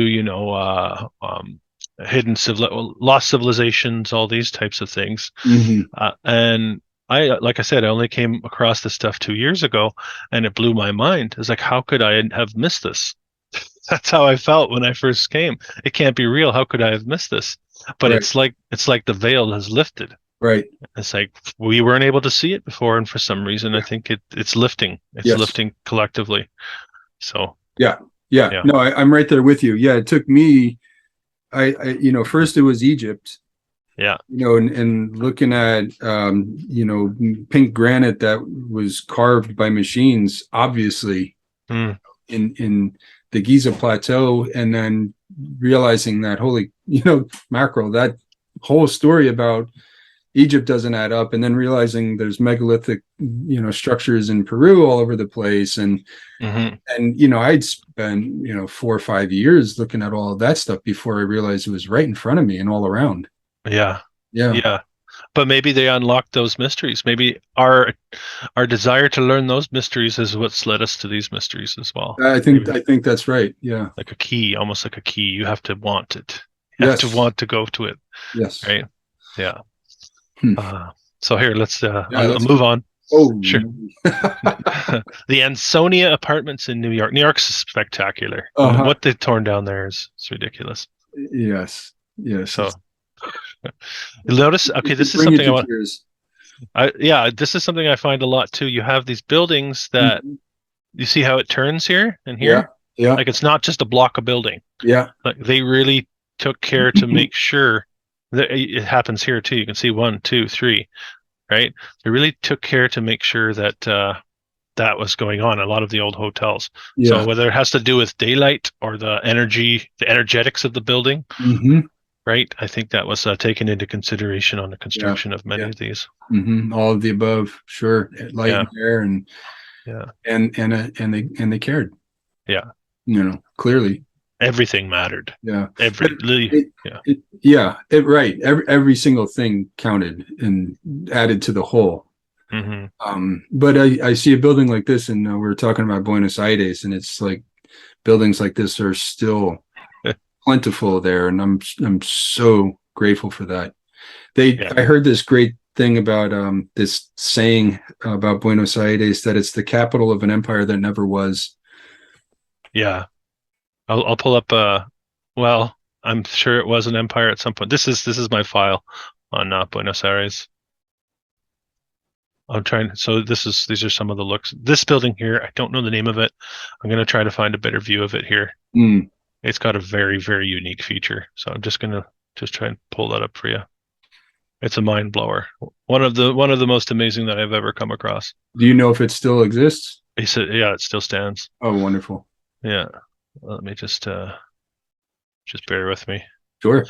hidden lost civilizations, all these types of things. Mm-hmm. And like I said, I only came across this stuff 2 years ago, and it blew my mind. It's like, how could I have missed this? That's how I felt when I first came. It can't be real. How could I have missed this? But Right. it's like the veil has lifted. Right. It's like we weren't able to see it before, and for some reason, I think it's lifting. It's Yes. lifting collectively. So Yeah. Yeah. yeah. No, I'm right there with you. Yeah. It took me, first it was Egypt, Yeah. and looking at, pink granite that was carved by machines, obviously Mm, in the Giza plateau, and then realizing that holy, mackerel, that whole story about Egypt doesn't add up, and then realizing there's megalithic, structures in Peru all over the place, hmm. I'd spent 4 or 5 years looking at all of that stuff before I realized it was right in front of me and all around. Yeah. Yeah, Yeah. But maybe they unlocked those mysteries. Maybe our desire to learn those mysteries is what's led us to these mysteries as well. I think Maybe I think that's right. Yeah. like a key, almost like a key. You have to want it. You have to Yes. want to go to it, Yes. right? Yeah. Hmm. So here, let's Yeah. I'll Let's move keep. on. Holy Sure. moly. The Ansonia Apartments in New York. New York's spectacular. Uh-huh. What they've torn down there is ridiculous. Yes. Yes. So you'll notice. Okay, It could this is bring you something I to want. tears. Yeah, this is something I find a lot too. You have these buildings that Mhm. you see how it turns here and Yeah. here. Yeah. Like it's not just a block of building. Yeah. Like they really took care to make sure that it happens here too. You can see one, two, three, right? They really took care to make sure that that was going on. A lot of the old hotels. So Yeah. whether it has to do with daylight or the energy, the energetics of the building, Hmm. right? I think that was taken into consideration on the Yeah. construction of many Yeah. of these. All of the above. Sure. Light Yeah, and air, yeah, and they cared, yeah. clearly. Everything mattered. Yeah. But Every, it, yeah. right. Every single thing counted and added to the whole. Hmm. But I see a building like this, and we are talking about Buenos Aires, and it's like buildings like this are still plentiful there, and I'm so grateful for that. Yeah, I heard this great thing about this saying about Buenos Aires, that it's the capital of an empire that never was. yeah. I'll pull up. Well, I'm sure it was an empire at some point. This is my file on Buenos Aires. I'm trying. So these are some of the looks. This building here, I don't know the name of it. I'm gonna try to find a better view of it here. Mm. It's got a very, very unique feature. So I'm just gonna just try and pull that up for you. It's a mind blower. One of the most amazing that I've ever come across. Do you know if it still exists? He said, yeah, it still stands. Oh, wonderful. Yeah. Let me just bear with me. Sure.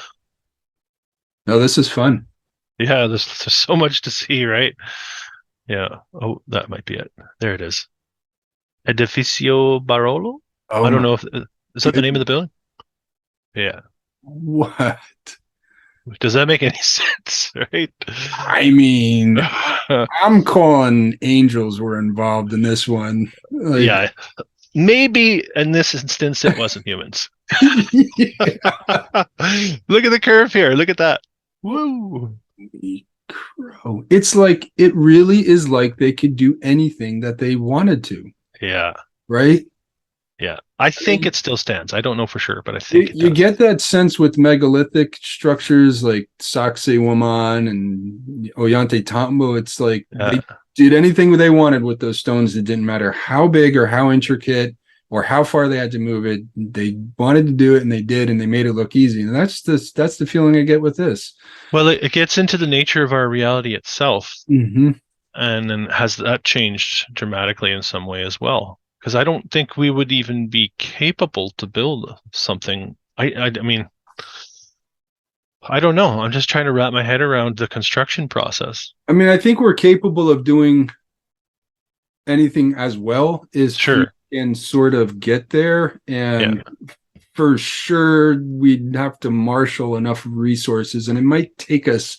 No, this is fun. Yeah, there's so much to see, right? Yeah. Oh, that might be it. There it is. Edificio Barolo? Oh I don't my know if is that the name of the goodness. building? Yeah. What? Does that make any sense, right? I mean, I'm calling angels were involved in this one. Like, Yeah. Maybe in this instance it wasn't humans. yeah. Look at the curve here. Look at that. Woo. Crow. It's like it really is like they could do anything that they wanted to, Yeah. right? Yeah. I I think mean, it still stands. I don't know for sure, but I you, think it you does. get that sense with megalithic structures like Sacsayhuaman and Ollantaytambo. It's like Yeah. they did anything they wanted with those stones. It didn't matter how big or how intricate or how far they had to move it. They wanted to do it, and they did, and they made it look easy. And that's the feeling I get with this. Well, it gets into the nature of our reality itself, Mm-hmm. and then has that changed dramatically in some way as well? Because I don't think we would even be capable to build something. I mean, I don't know. I'm just trying to wrap my head around the construction process. I mean, I think we're capable of doing anything as well if we Sure. can sort of get there. Yeah. And for sure, we'd have to marshal enough resources, and it might take us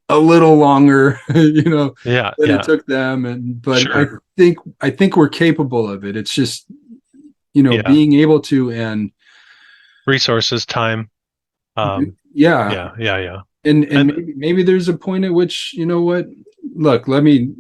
a little longer, Yeah. than it Yeah. took them. But I Sure. think we're capable of it. It's just, Yeah. being able to, and Resources, time. yeah, Yeah. Yeah. Yeah. and And maybe there's a point at which, you know what? Look, let me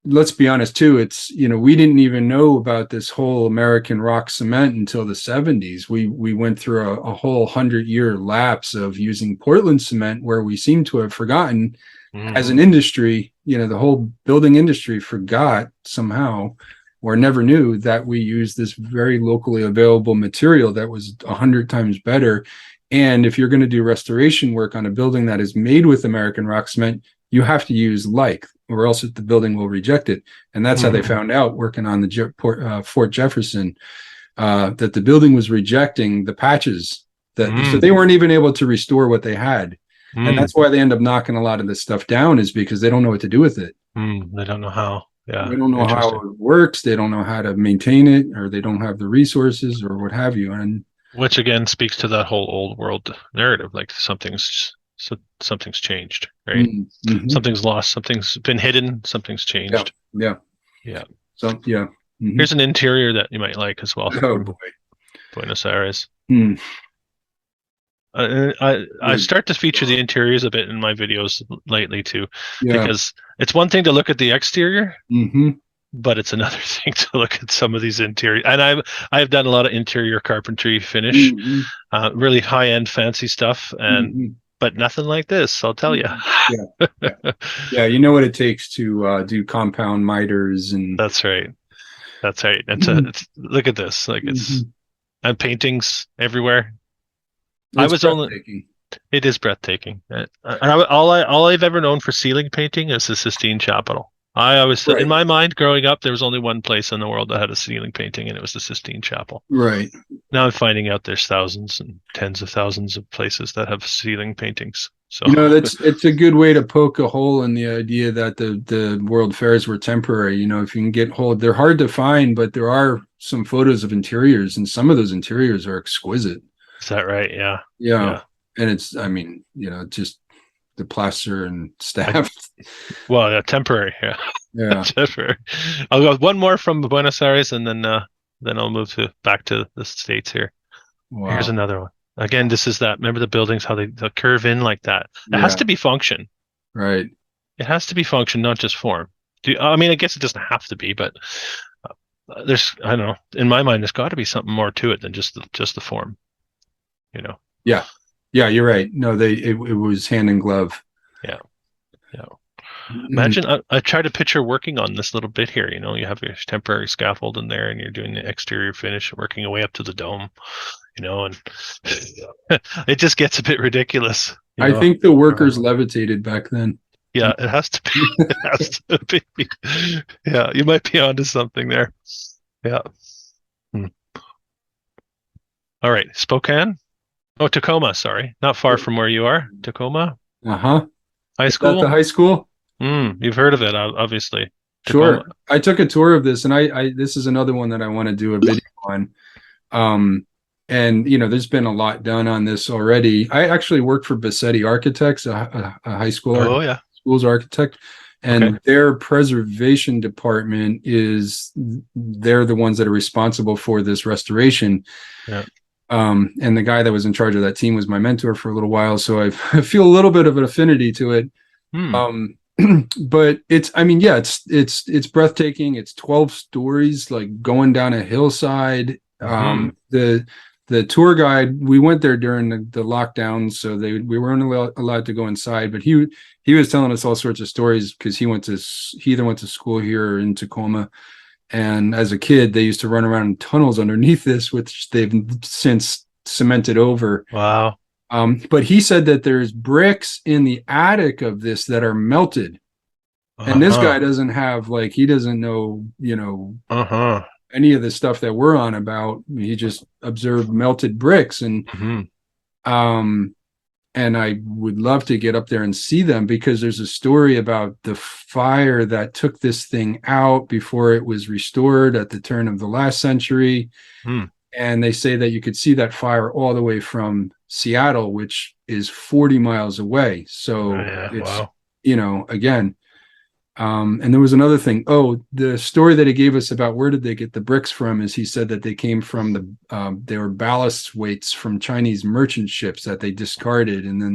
let's be honest too, it's, we didn't even know about this whole American rock cement until the 70s. We went through a whole 100-year lapse of using Portland cement, where we seem to have forgotten as an industry, the whole building industry forgot somehow, or never knew, that we use this very locally available material that was 100 times better. And if you're going to do restoration work on a building that is made with American rock cement, you have to use like, or else the building will reject it. And that's how they found out, working on the Fort Jefferson, that the building was rejecting the patches, so they weren't even able to restore what they had. And that's why they end up knocking a lot of this stuff down, is because they don't know what to do with it. They don't know how. Yeah. They don't know how it works. They don't know how to maintain it, or they don't have the resources, or what have you. And which again speaks to that whole old world narrative, like something's changed, right? Something's lost, something's been hidden, something's changed. Yeah. So yeah. Here's an interior that you might like as well. Oh boy. Buenos Aires. I start to feature the interiors a bit in my videos lately too, because it's one thing to look at the exterior, but it's another thing to look at some of these interiors. And I've done a lot of interior carpentry finish, really high end fancy stuff, and but nothing like this, I'll tell you. Yeah, you know what it takes to do compound miters, and that's right. It's look at this, like it's and paintings everywhere. It is breathtaking. And all I've ever known for ceiling painting is the Sistine Chapel. I always, in my mind, growing up, there was only one place in the world that had a ceiling painting, and it was the Sistine Chapel. Right. Now I'm finding out there's thousands and tens of thousands of places that have ceiling paintings. So it's a good way to poke a hole in the idea that the World Fairs were temporary. If you can get hold, they're hard to find, but there are some photos of interiors, and some of those interiors are exquisite. Is that right? Yeah. And it's, just the plaster and staff. Temporary. Yeah. Temporary. I'll go one more from Buenos Aires, and then I'll move back to the States here. Wow. Here's another one. Again, this is that. Remember the buildings, how they curve in like that. It has to be function. Right. It has to be function, not just form. I guess it doesn't have to be, but there's, I don't know. In my mind, there's got to be something more to it than just the form. Yeah, you're right. No, it was hand in glove. Yeah. Imagine I try to picture working on this little bit here. You have your temporary scaffold in there, and you're doing the exterior finish, working your way up to the dome. And it just gets a bit ridiculous. I think the workers levitated back then. Yeah, it has to be. It has to be. Yeah, you might be onto something there. Yeah. All right, Spokane. Oh, Tacoma. Sorry, not far from where you are. Tacoma. High school. Is that the high school? You've heard of it, obviously. Sure. Tacoma. I took a tour of this, and I this is another one that I want to do a video on. And there's been a lot done on this already. I actually worked for Bassetti Architects, a high school schools architect, and their preservation department they're the ones that are responsible for this restoration. Yeah. And the guy that was in charge of that team was my mentor for a little while, so I feel a little bit of an affinity to it. But it's breathtaking. It's 12 stories, like going down a hillside. The tour guide, we went there during the lockdown, so we weren't allowed to go inside, but he was telling us all sorts of stories, because he either went to school here or in Tacoma, and as a kid they used to run around in tunnels underneath this, which they've since cemented over. Wow. But he said that there's bricks in the attic of this that are melted, and this guy doesn't have, he doesn't know any of the stuff that we're on about. He just observed melted bricks, and and I would love to get up there and see them, because there's a story about the fire that took this thing out before it was restored at the turn of the last century. And they say that you could see that fire all the way from Seattle, which is 40 miles away. So again, and there was another thing. The story that he gave us about where did they get the bricks from is, he said that they came from they were ballast weights from Chinese merchant ships that they discarded, and then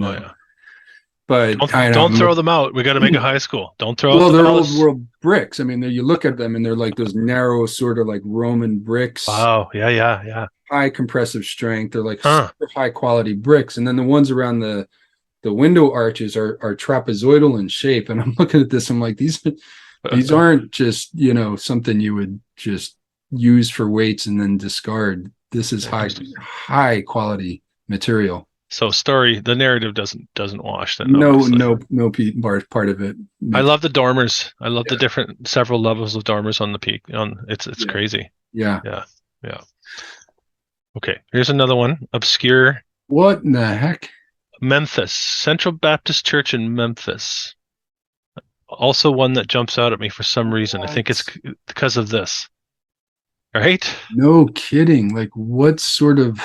but I Don't don't throw them out. We got to make a high school. Don't throw out well, the they're old palace. world bricks. I mean, you look at them and they're like those narrow, sort of like Roman bricks, Wow. Yeah, yeah, yeah. high compressive strength. They're like Huh. super high quality bricks. And then the ones around the window arches are trapezoidal in shape. And I'm looking at this, I'm like, these aren't just, something you would just use for weights and then discard. This is Interesting. high quality material. So the narrative doesn't wash then, No, obviously. no part of it I makes. love the dormers. I love the Yeah, different several levels of dormers on the peak. It's yeah, crazy. yeah. Yeah. Yeah. Okay. Here's another one. Obscure What in the heck? Memphis. Central Baptist Church in Memphis. Also one that jumps out at me for some reason. I think it's What? because of this. Right? No kidding. Like what sort of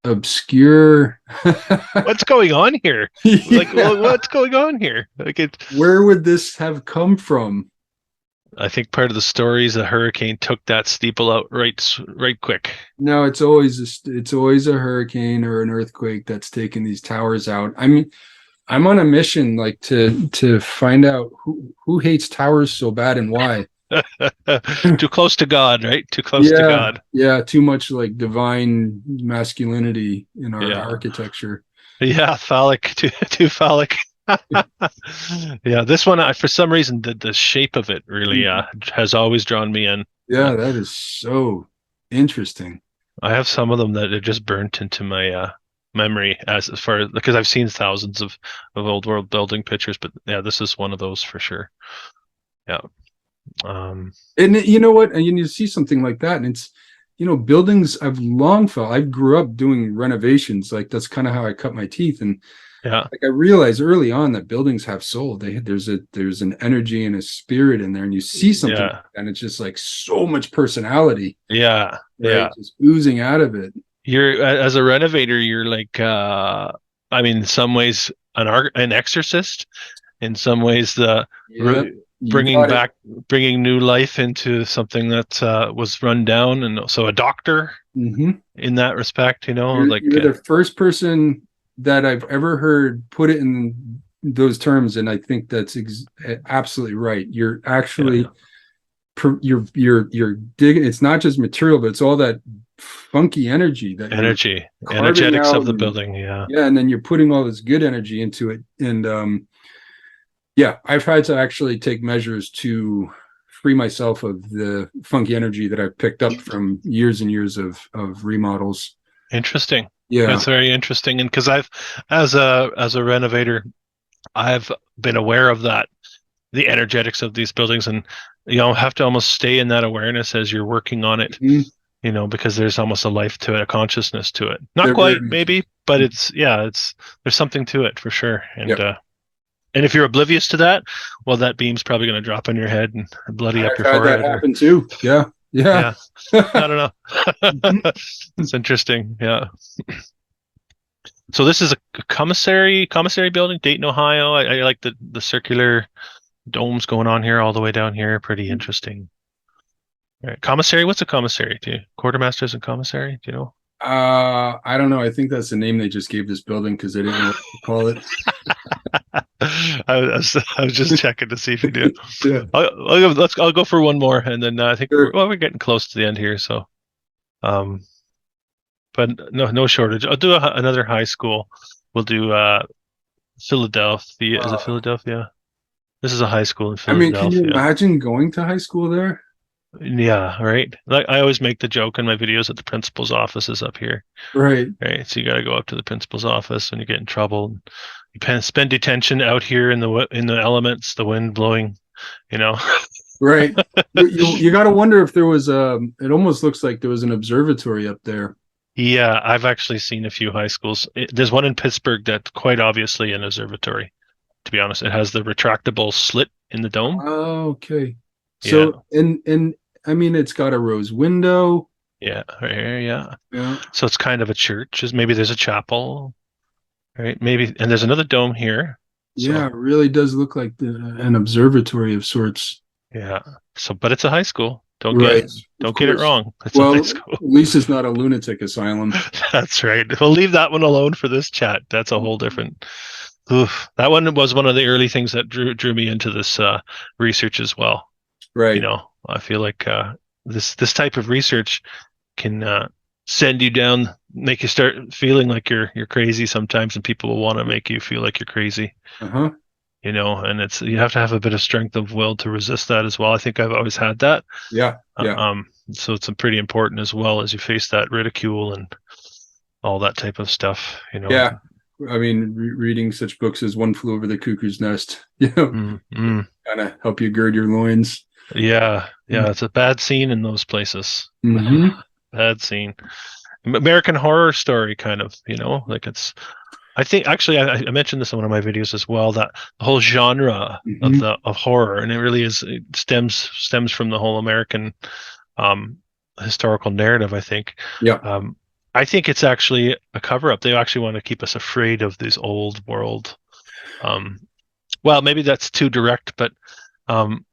obscure What's going on here? Like, yeah. what's going on here? Like it. Where would this have come from? I think part of the story is a hurricane took that steeple out right quick. No, it's always a hurricane or an earthquake that's taken these towers out. I mean, I'm on a mission like to find out who hates towers so bad and why. Too close to God, right? Too close to Yeah, God. yeah, too much like divine masculinity in our Yeah. architecture. Yeah, phallic, too phallic. Yeah, this one, for some reason, the shape of it really has always drawn me in. Uh, Yeah, that is so interesting. I have some of them that are just burnt into my memory as far because I've seen thousands of old world building pictures, but yeah, this is one of those for sure. Yeah. Um, And you know what? And you see something like that, and it's, buildings I've long felt. I grew up doing renovations. Like that's kind of how I cut my teeth. And yeah, like I realized early on that buildings have soul. There's an energy and a spirit in there, and you see something, yeah, and it's just like so much personality, yeah, right? yeah. Just oozing out of it. You're as a renovator, you're like, I mean, in some ways, an exorcist. In some ways, the Yep, re- you bringing got it. back, bringing new life into something that was run down, and so a doctor Hmm. in that respect, like You're the first person that I've ever heard put it in those terms, and I think that's absolutely right. You're yeah, actually you're digging. It's not just material, but it's all that funky energy that you're energy, carving energetics of out, the and building. Yeah, yeah, and then you're putting all this good energy into it. And yeah, I've had to actually take measures to free myself of the funky energy that I've picked up from years and years of remodels. interesting. Yeah. That's very interesting, and because as a renovator, I've been aware of that, the energetics of these buildings, and have to almost stay in that awareness as you're working on it. Mhm. Because there's almost a life to it, a consciousness to it. Not They're very quite, much. maybe, but it's there's something to it for sure. Yep. And if you're oblivious to that, well, that beam's probably going to drop on your head and bloody up I've your had that forehead, or happen too. Yeah. Yeah. yeah, I don't know. Mhm. It's interesting. Yeah. So this is a commissary building, Dayton, Ohio. I like the circular domes going on here all the way down here. Pretty interesting. All right. Commissary. What's a commissary? Quartermasters and commissary? Do you know? I don't know. I think that's the name they just gave this building because they didn't know what to call it. I was just checking to see if you do. Yeah. I'll go for one more, and then I think Sure. we're getting close to the end here. So, um, but no shortage. I'll do another high school. We'll do Philadelphia. Is it Uh, Philadelphia? This is a high school in I mean, can you Philadelphia. imagine going to high school there? Yeah, right. Like I always make the joke in my videos that the principal's office is up here. Right. Right, so you got to go up to the principal's office when you get in trouble. You spend detention out here in the elements, the wind blowing. You know. Right. You got to wonder if there was it almost looks like there was an observatory up there. Yeah, I've actually seen a few high schools. There's one in Pittsburgh that's quite obviously an observatory. To be honest, it has the retractable slit in the dome. Oh, okay. Yeah, So and I mean it's got a rose window. yeah, right here. Yeah, Yeah. so it's kind of a church. Maybe there's a chapel, right? Maybe, and there's another dome here. Yeah, So it really does look like an observatory of sorts. yeah, but it's a high school. Don't Right. get Of don't get it course. wrong. It's a Well, nice quote. at least it's not a lunatic asylum. That's right. We'll leave that one alone for this chat. That's a whole different. Oof, that one was one of the early things that drew me into this research as well. Right. I feel like this type of research can send you down, make you start feeling like you're crazy sometimes, and people will want to make you feel like you're crazy. Uh-huh. And it's you have to have a bit of strength of will to resist that as well. I think I've always had that. Yeah. Yeah. So it's pretty important as well as you face that ridicule and all that type of stuff. Yeah. I mean, reading such books as One Flew Over the Cuckoo's Nest, Mm-hmm. kind of help you gird your loins. Yeah, it's a bad scene in those places. Mm-hmm. Bad scene. American Horror Story, kind of, like it's. I think actually I mentioned this in one of my videos as well that the whole genre of Mm-hmm. the of horror, and it stems from the whole American um, historical narrative. Yeah. Um, I think it's actually a cover up. They actually want to keep us afraid of this old world. Um, well, maybe that's too direct, but um,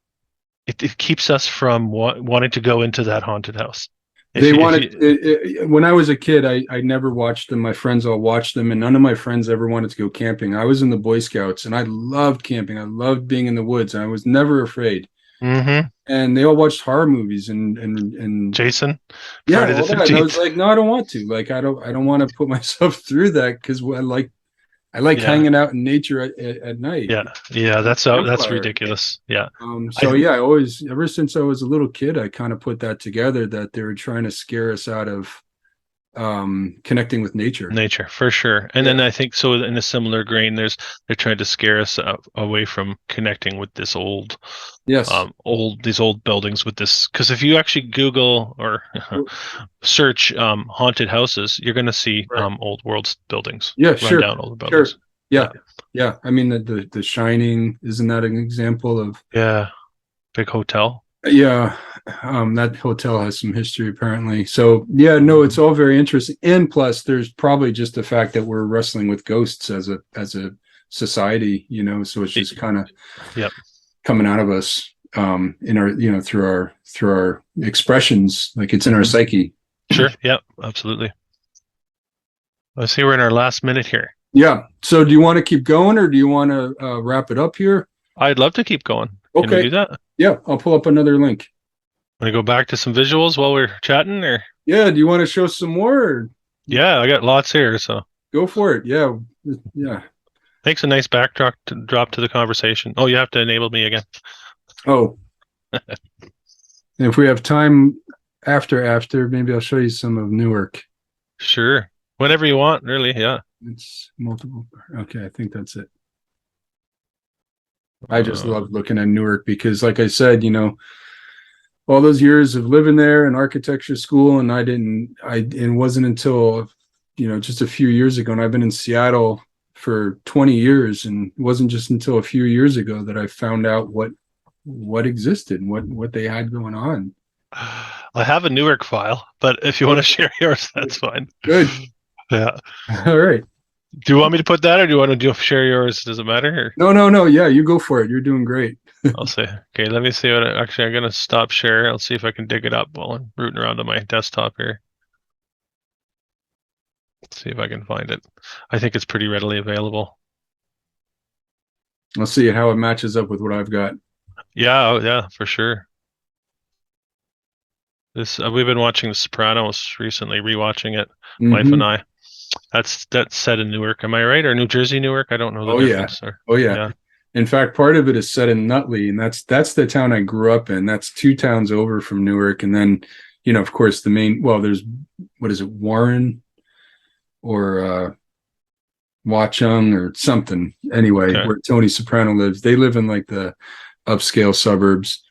it keeps us from wanting to go into that haunted house. They If wanted you when I was a kid, I never watched them. My friends all watched them, and none of my friends ever wanted to go camping. I was in the Boy Scouts, and I loved camping. I loved being in the woods, and I was never afraid. mm-hmm. And they all watched horror movies and Jason, yeah, Friday the all that. And I was 13th. like, no, I don't want to. Like, I don't want to put myself through that because I like Yeah, hanging out in nature at night. yeah. That's Campfire. ridiculous. Yeah, So I yeah, I always, ever since I was a little kid, I kind of put that together that they were trying to scare us out of connecting with nature. nature for sure. And then Yeah. I think so in a similar grain, they're trying to scare us away from connecting with this Yes. these old buildings with this. Because if you actually Google or search haunted houses, you're going to see Right. old world buildings, Yeah. run Sure. down old Sure. buildings. Yeah. Yeah, Yeah. I mean, the Shining, isn't that an example of? yeah. Big hotel. Yeah, that hotel has some history apparently. So yeah, no, it's Mhm. all very interesting. And plus, there's probably just the fact that we're wrestling with ghosts as a society, so it's just kind of Yep. coming out of us in our, through our expressions, like it's in our Hmm. psyche. Sure. Yep. Absolutely. Let's see. We're in our last minute here. Yeah. So do you want to keep going or do you want to wrap it up here? I'd love to keep going. Can we Okay. do that? Yeah, I'll pull up another link. Want to go back to some visuals while we're chatting, or Yeah. Do you want to show some more? Or yeah, I got lots here. So go for it. Yeah. Yeah. thanks. A nice backdrop to drop to the conversation. Oh, you have to enable me again. Oh, and if we have time after, maybe I'll show you some of Newark. Sure. Whenever you want, really. Yeah. It's multiple. Okay, I think that's it. I just Uh, love looking at Newark because, like I said, all those years of living there in architecture school, and it wasn't until, just a few years ago, and I've been in Seattle for 20 years, and it wasn't just until a few years ago that I found out what existed, what they had going on. I have a Newark file, but if you want to share yours, that's fine. Good. Yeah. All right. Do you want me to put that, or do you want to share yours? Does it matter? Or? No, no, no. Yeah, you go for it. You're doing great. I'll say. Okay, let me see actually, I'm gonna stop share. I'll see if I can dig it up while I'm rooting around on my desktop here. Let's see if I can find it. I think it's pretty readily available. I'll see how it matches up with what I've got. Yeah, oh, yeah, for sure. This we've been watching The Sopranos recently, rewatching it, wife and Mm-hmm. I. That's set in Newark. Am I right? Or New Jersey, Newark? I don't know the Oh yeah. difference. Or Oh yeah. yeah. In fact, part of it is set in Nutley, and that's the town I grew up in. That's two towns over from Newark, and then, of course, the main. Well, there's what is it, Warren or Watchung or something. Anyway, Okay. where Tony Soprano lives, they live in like the upscale suburbs.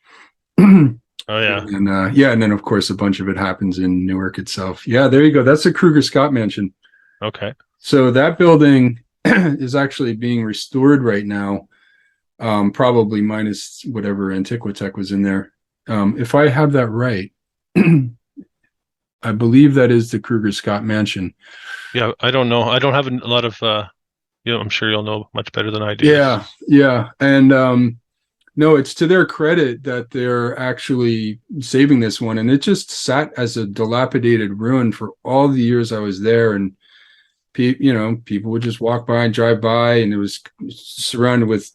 Oh yeah. And yeah, and then of course a bunch of it happens in Newark itself. Yeah, there you go. That's the Kruger Scott Mansion. Okay. So that building is actually being restored right now, probably minus whatever Antiquitech was in there. If I have that right, I believe that is the Kruger Scott Mansion. Yeah, I don't know. I don't have a lot of I'm sure you'll know much better than I do. Yeah, yeah, and no, it's to their credit that they're actually saving this one, and it just sat as a dilapidated ruin for all the years I was there. And people would just walk by and drive by, and it was surrounded with,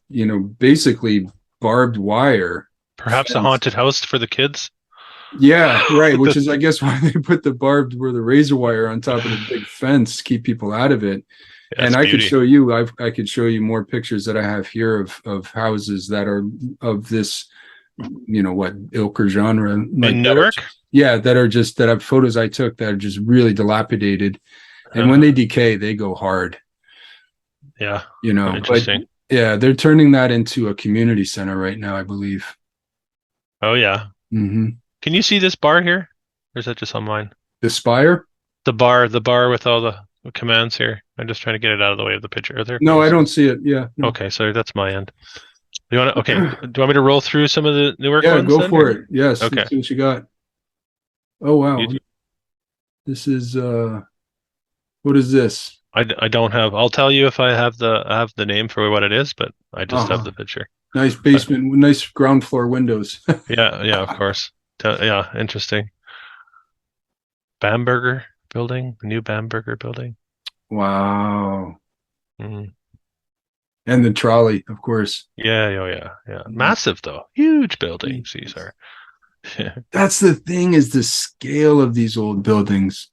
basically barbed wire Perhaps a fence. haunted house for the kids. Yeah, right. Which is, I guess, why they put the barbed where the razor wire on top of the big fence, keep people out of it. And That's I could beauty. show you, I could show you more pictures that I have here of houses that are of this, what ilk or genre, like In that are, Newark? yeah, that have photos I took that are just really dilapidated. And when Uh, they decay, they go hard, yeah. but Interesting. yeah, they're turning that into a community center right now, I believe. Oh yeah. Hmm. Can you see this bar here? Or is that just on mine? The Spire? The bar with all the commands here. I'm just trying to get it out of the way of the picture. Oh, there it No, I goes. don't see it. Yeah, no. Okay, so that's my end. You want to? Okay. Do you want me to roll through some of the Newark Yeah, ones go then? for Or? it. Yes, Okay. let's see what you got. Oh You, wow. This is what is this? I don't have. I'll tell you if I have the name for what it is, but I just have Uh-huh. the picture. Nice Uh, basement, nice ground floor windows. yeah, yeah, of course. Yeah, interesting. Bamberger building, new Bamberger building. Wow. Mm. And the trolley, of course. Yeah, oh yeah, yeah. Massive though, huge buildings. These are. That's the thing, is the scale of these old buildings.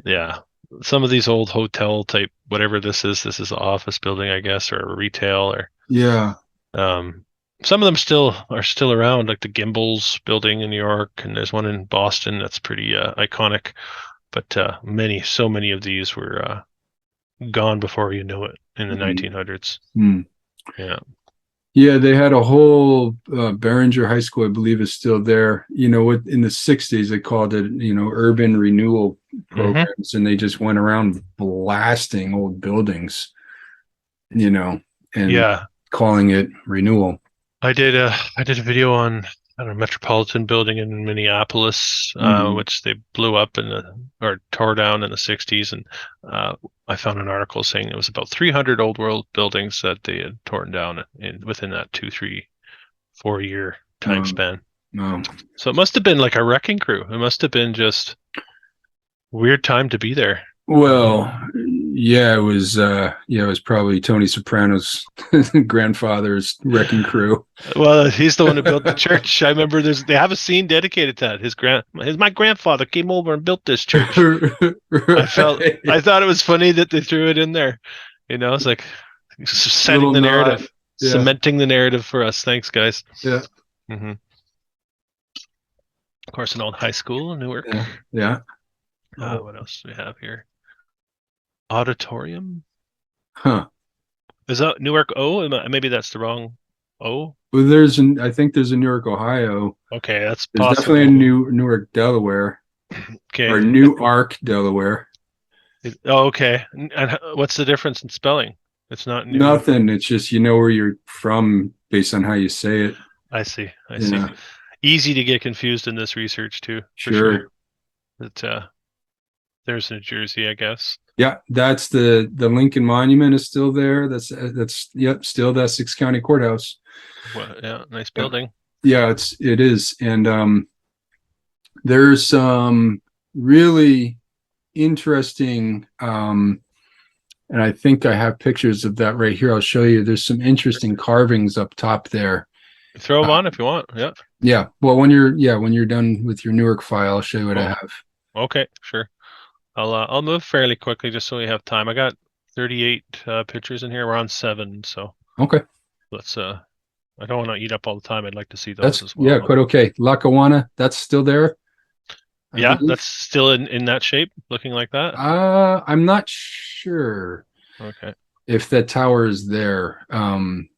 Yeah. Some of these old hotel type, whatever this is an office building, I guess, or a retail, or Yeah. um, some of them still are still around, like the Gimbels building in New York, and there's one in Boston that's pretty iconic. But so many of these were gone before you knew it in the Mm. 1900s. Mm. Yeah. Yeah, they had a whole Behringer High School, I believe, is still there. What in the 60s they called it, urban renewal Hmm. programs, and they just went around blasting old buildings, you know, and Yeah. calling it renewal. I did a video on I don't know Metropolitan Building in Minneapolis, Mhm. which they blew up or tore down in the 60s, and I found an article saying it was about 300 old world buildings that they had torn down within that 2, 3, 4 year time No, span. no. So it must have been like a wrecking crew. It must have been just weird time to be there, you know? Well, it was probably Tony Soprano's grandfather's wrecking crew. Well, he's the one who built the church. I remember they have a scene dedicated to that. My grandfather came over and built this church. Right. I thought it was funny that they threw it in there. It's like setting Little the nod. narrative, Yeah. cementing the narrative for us. Thanks, guys. Yeah. Hmm. Of course, an old high school in Newark. Yeah. Yeah. What else do we have here? Auditorium. Huh. Is that Newark O? Maybe that's the wrong O. Well, I think there's a Newark, Ohio. Okay, that's There's definitely a possible. Newark, Delaware, Okay. or Newark, Delaware. Oh, okay. And what's the difference in spelling? It's not new. Nothing. It's just, where you're from based on how you say it. I see. I see. Yeah. Easy to get confused in this research too, for sure. Sure. But there's New Jersey, I guess. Yeah, that's the Lincoln Monument is still there. That's yep, still the Essex County Courthouse. Well, yeah, nice Yeah, building. yeah, it is, and there's some really interesting, and I think I have pictures of that right here. I'll show you. There's some interesting carvings up top there. Throw them Uh, on if you want. Yeah. yeah, well, when you're done with your Newark file, I'll show you what I Oh, have. okay, sure. I'll move fairly quickly just so we have time. I got 38 pictures in here. We're on 7, so Okay, let's I don't want to eat up all the time. I'd like to see those that's as yeah, well. quite okay. Lackawanna, that's still there, I Yeah, believe. that's still in that shape, looking like that. I'm not sure Okay. if that tower is there. I'm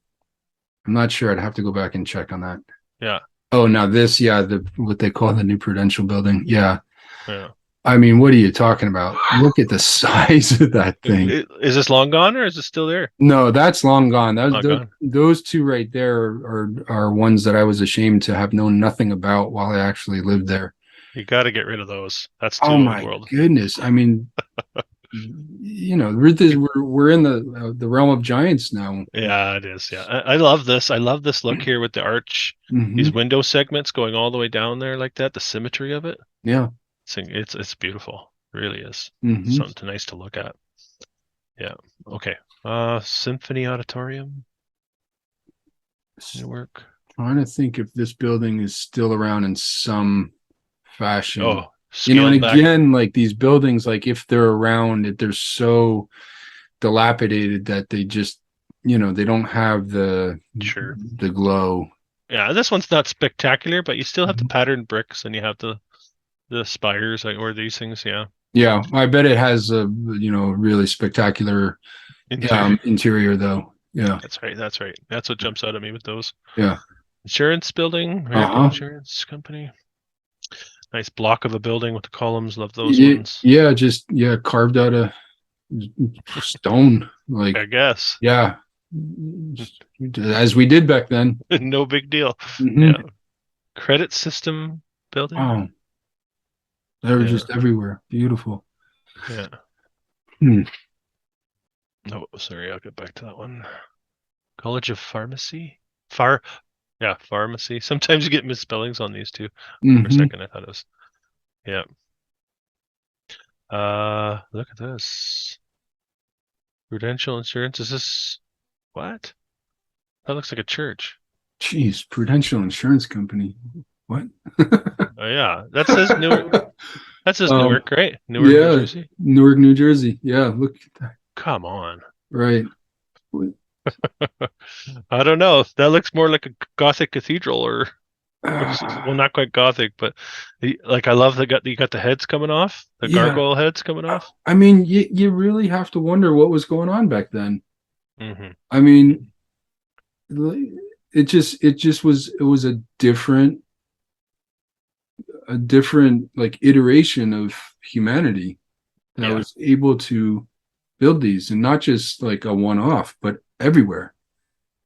not sure. I'd have to go back and check on that. Yeah. Oh, now this, yeah, what they call the new Prudential building. Yeah. Yeah. I mean, what are you talking about? Look at the size of that thing. Is this long gone or is it still there? No, that's long gone. Long gone. Those two right there are ones that I was ashamed to have known nothing about while I actually lived there. You got to get rid of those. That's Oh too old my world. goodness. I mean, we're in the realm of giants now. Yeah, it is. Yeah, I love this. I love this look here with the arch, these Hmm. window segments going all the way down there like that. The symmetry of it. Yeah. It's beautiful. It really is. Hmm. Something nice to look at. Yeah. Okay. Symphony Auditorium, Newark. Trying to think if this building is still around in some fashion. Oh, And scaled back. again, like these buildings, like if they're around, they're so dilapidated that they just, they don't have Sure. the glow. Yeah, this one's not spectacular, but you still have the Mhm. patterned bricks and you have the spires or these things. Yeah. Yeah, I bet it has a really spectacular Interior. interior though. Yeah, That's right. That's right. That's what jumps out at me with those. yeah. Insurance building, American Uh-huh. Insurance Company. Nice block of a building with the columns. Love those Yeah, ones. yeah, just carved out of stone. Like, I guess. yeah, as we did back then. No big deal. Hmm. Yeah. Credit system building. Oh, they were Yeah. just everywhere. Beautiful. Yeah. Hmm. Oh, sorry. I'll get back to that one. College of Pharmacy. Far. Yeah, pharmacy. Sometimes you get misspellings on these two. For a Hmm. second, I thought it was. Yeah. Look at this. Prudential Insurance. Is this what? That looks like a church. Jeez, Prudential Insurance Company. What? Oh yeah, that says Newark. That says um, Newark, right? Newark, New yeah, Jersey. Newark, New Jersey. Yeah, look at that. Come on. Right. I don't know. That looks more like a Gothic cathedral, or well, Ah, not quite Gothic, but like I love you got the heads coming off, the yeah. gargoyle heads coming off. I mean, you really have to wonder what was going on back then. Hmm. I mean, it was a different like iteration of humanity that Yeah. was able to build these, and not just like a one-off, but everywhere.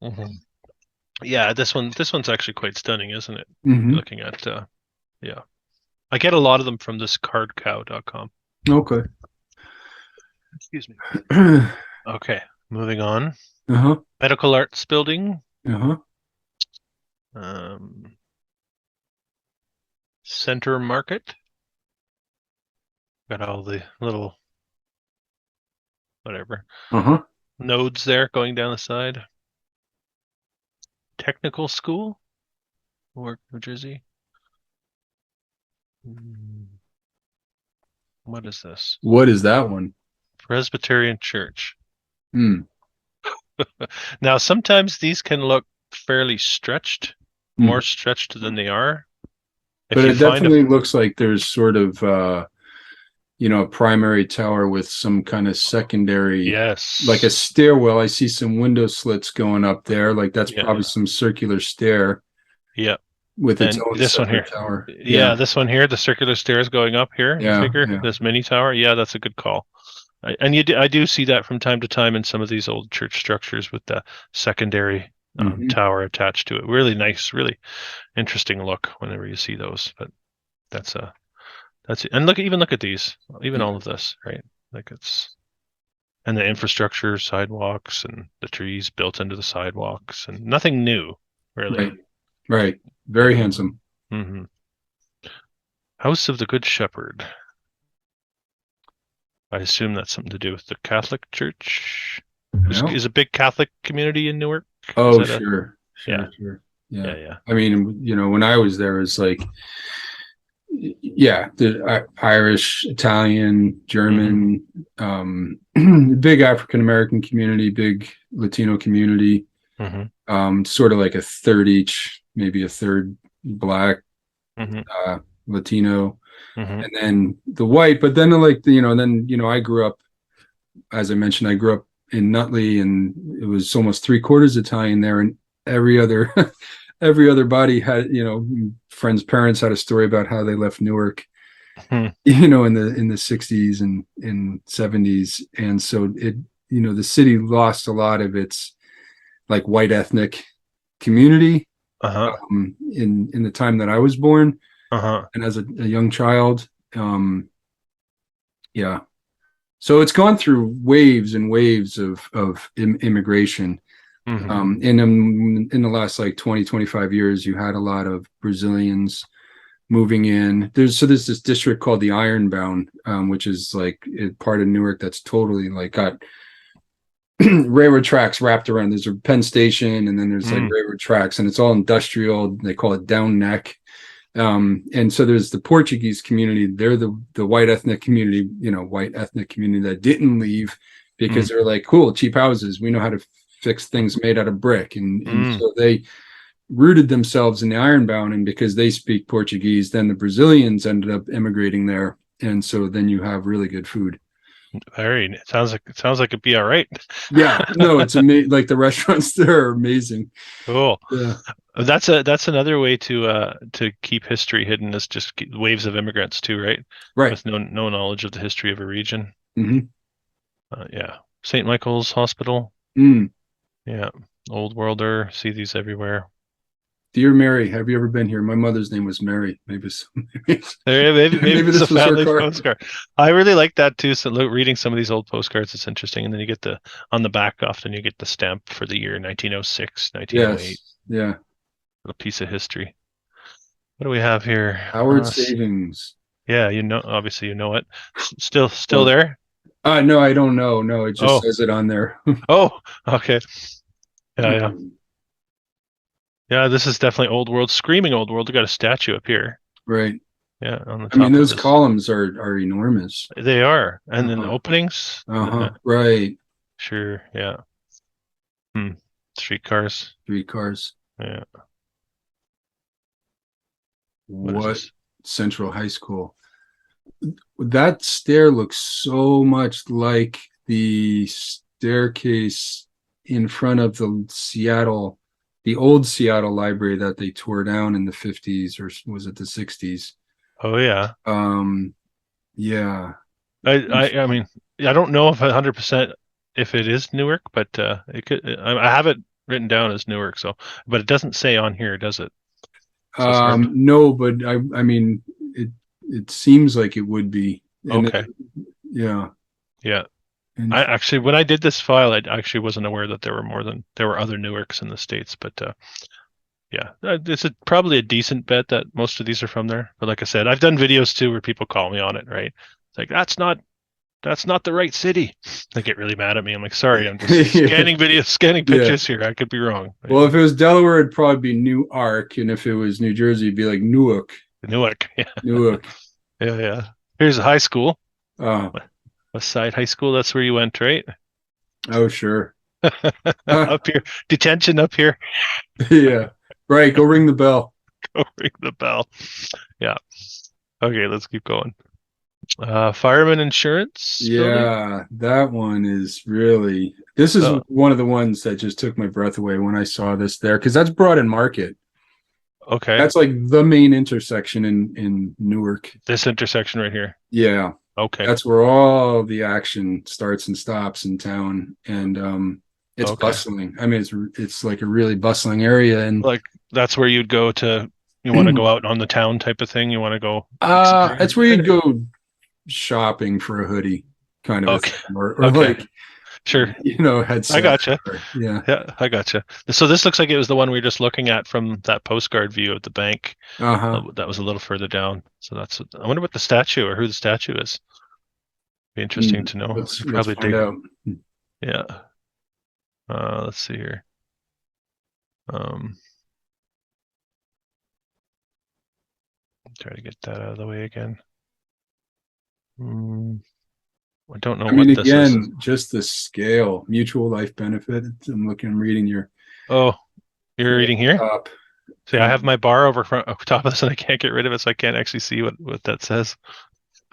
Hmm. Yeah, this one's actually quite stunning, isn't it? You're Hmm. looking at yeah. I get a lot of them from this cardcow.com. Okay. Excuse me. Uh-huh. Okay, moving on. Medical arts building. Uh-huh. Um, Center Market. Got all the little whatever Uh-huh. nodes there going down the side. Technical School, Newark, New Jersey. What is this? What is that one? Presbyterian Church. Hmm. Now, sometimes these can look fairly stretched, Mhm. more stretched than they are. But If you it find a definitely looks like there's sort of a primary tower with some kind of secondary, like a yes, stairwell. I see some window slits going up there. Like that's yeah, probably some circular stair yeah, with its and own this one separate here, tower. Yeah. yeah, this one here, the circular stairs going up here. You Yeah. figure Yeah. this mini tower, yeah, that's a good call. I do see that from time to time in some of these old church structures with the secondary Hmm. tower attached to it. Really nice, really interesting look whenever you see those. But that's and look at these, even Yeah. all of this, right? Like it's and the infrastructure, sidewalks, and the trees built into the sidewalks, and nothing new, really. Right. Right. Very Yeah. handsome. Hmm. House of the Good Shepherd. I assume that's something to do with the Catholic Church. Yeah. Is a big Catholic community in Newark? Is Oh, that a sure. yeah, Sure. Sure. Yeah. yeah, yeah. I mean, when I was there, it's like, yeah, the Irish, Italian, Hmm. German, big African American community, big Latino community, Hmm. sort of like a third each, maybe a third black, Hmm. uh, Latino, Hmm. and then the white. But then like I grew up, as I mentioned, I grew up in Nutley, and it was almost three-quarters Italian there, and every other every other body had, friends' parents had a story about how they left Newark, Hmm. in the 60s and in 70s. And so the city lost a lot of its like white ethnic community, Uh-huh. in the time that I was born, Uh-huh. and as a young child. Yeah. So it's gone through waves and waves of immigration. Hmm. In the last like 20, 25 years, you had a lot of Brazilians moving in. There's this district called the Ironbound, which is like part of Newark that's totally like got railroad tracks wrapped around. There's a Penn Station, and then there's like Mm. railroad tracks, and it's all industrial. They call it down neck. And so there's the Portuguese community. They're the white ethnic community, white ethnic community that didn't leave because Mm. they're like, cool, cheap houses. We know how to fix things made out of brick, and Mm. so they rooted themselves in the Ironbound. And because they speak Portuguese, then the Brazilians ended up immigrating there, and so then you have really good food. Very. It sounds like it'd be all right. Yeah, no, it's amazing. Like the restaurants there are amazing. Cool. Yeah, That's another way to keep history hidden is just waves of immigrants too, right? right. With no knowledge of the history of a region. Hmm. Yeah. St. Michael's Hospital. Mm. Yeah. Old Worlder. See these everywhere. Dear Mary, have you ever been here? My mother's name was Mary. Maybe Maybe it's a this was her family car. postcard. I really like that too. So reading some of these old postcards, it's interesting. And then you get the on the back often you get the stamp for the year 1906, 1908, Yes. Yeah. a piece of history. What do we have here? Howard Savings. Yeah, obviously you know it. Still Well, there? no, I don't know. No, it just Oh, says it on there. oh, okay. Yeah, yeah. Um, Yeah, this is definitely old world, screaming old world. We got a statue up here. right. Yeah, on the I mean, top of those this. columns are enormous. They are. And then the Uh-huh. openings. Uh-huh. Right. Sure, yeah. Hmm. Streetcars. Three cars. Yeah. What is What this? Central High School? That stair looks so much like the staircase in front of the old Seattle library that they tore down in the 50s, or was it the 60s? Oh yeah. Um, yeah. I mean, I don't know if 100% if it is Newark, but it could. I have it written down as Newark, so but it doesn't say on here, does it? So it's hard. No, but I mean, it seems like it would be, and Okay. yeah, Yeah. and I actually, when I did this file, I actually wasn't aware that there were other Newarks in the States, but yeah, it's probably a decent bet that most of these are from there. But like I said, I've done videos too where people call me on it, right? It's like that's not the right city. They get really mad at me. I'm like, sorry, I'm just yeah, scanning videos, scanning yeah. pictures here. I could be wrong. Right? Well, if it was Delaware, it'd probably be Newark, and if it was New Jersey, it'd be like Newark, Newark. Yeah, Newark. yeah, yeah. Here's a high school, Oh, West Side High School. That's where you went, right? oh, sure. Huh. Up here, detention up here. Yeah, right. Go ring the bell. Go ring the bell. Yeah. Okay, let's keep going. Fireman Insurance Building. Yeah, that one is really. This is Oh, one of the ones that just took my breath away when I saw this there, because that's Broad and Market. okay. That's like the main intersection in Newark. This intersection right here. Yeah, Okay. that's where all the action starts and stops in town, and it's Okay. bustling. I mean, it's like a really bustling area, and Like that's where you'd go to. You want to go out on the town type of thing. You want to go that's where you'd go shopping for a hoodie, kind of a Okay. thing, or Okay. like Sure. I headset. gotcha. Yeah. Yeah, I gotcha. So this looks like it was the one we were just looking at from that postcard view of the bank. Uh-huh. That was a little further down. So I wonder what the statue or who the statue is. Be interesting Hmm. to know. Let's I'd let's probably find dig. out. Yeah. Let's see here. Um, try to get that out of the way again. Hmm, I don't know I mean, what this is. again, just the scale, mutual life benefit. I'm reading your Oh, you're reading here? top. See, I have Um, my bar over top of this and I can't get rid of it, so I can't actually see what that says.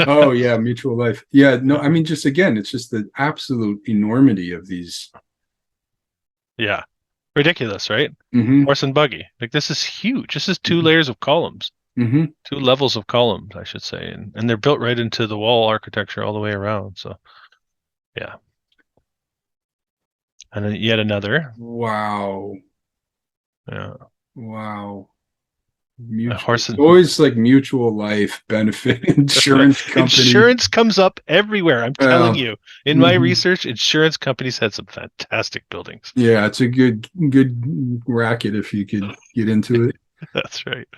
oh yeah, mutual life. Yeah, no, Yeah. I mean, just again, it's just the absolute enormity of these. Yeah. Ridiculous, right? Hmm. Horse and buggy. Like this is huge. This is two Hmm. layers of columns, Hmm. two levels of columns, I should say, and they're built right into the wall architecture all the way around. So yeah, and then yet another. Wow. Yeah, Wow. Mutual. Horse It's and always like mutual life benefit insurance company. insurance comes up everywhere. I'm telling Well, you. In my mhm. research, insurance companies had some fantastic buildings. Yeah, it's a good racket if you could get into it. That's right.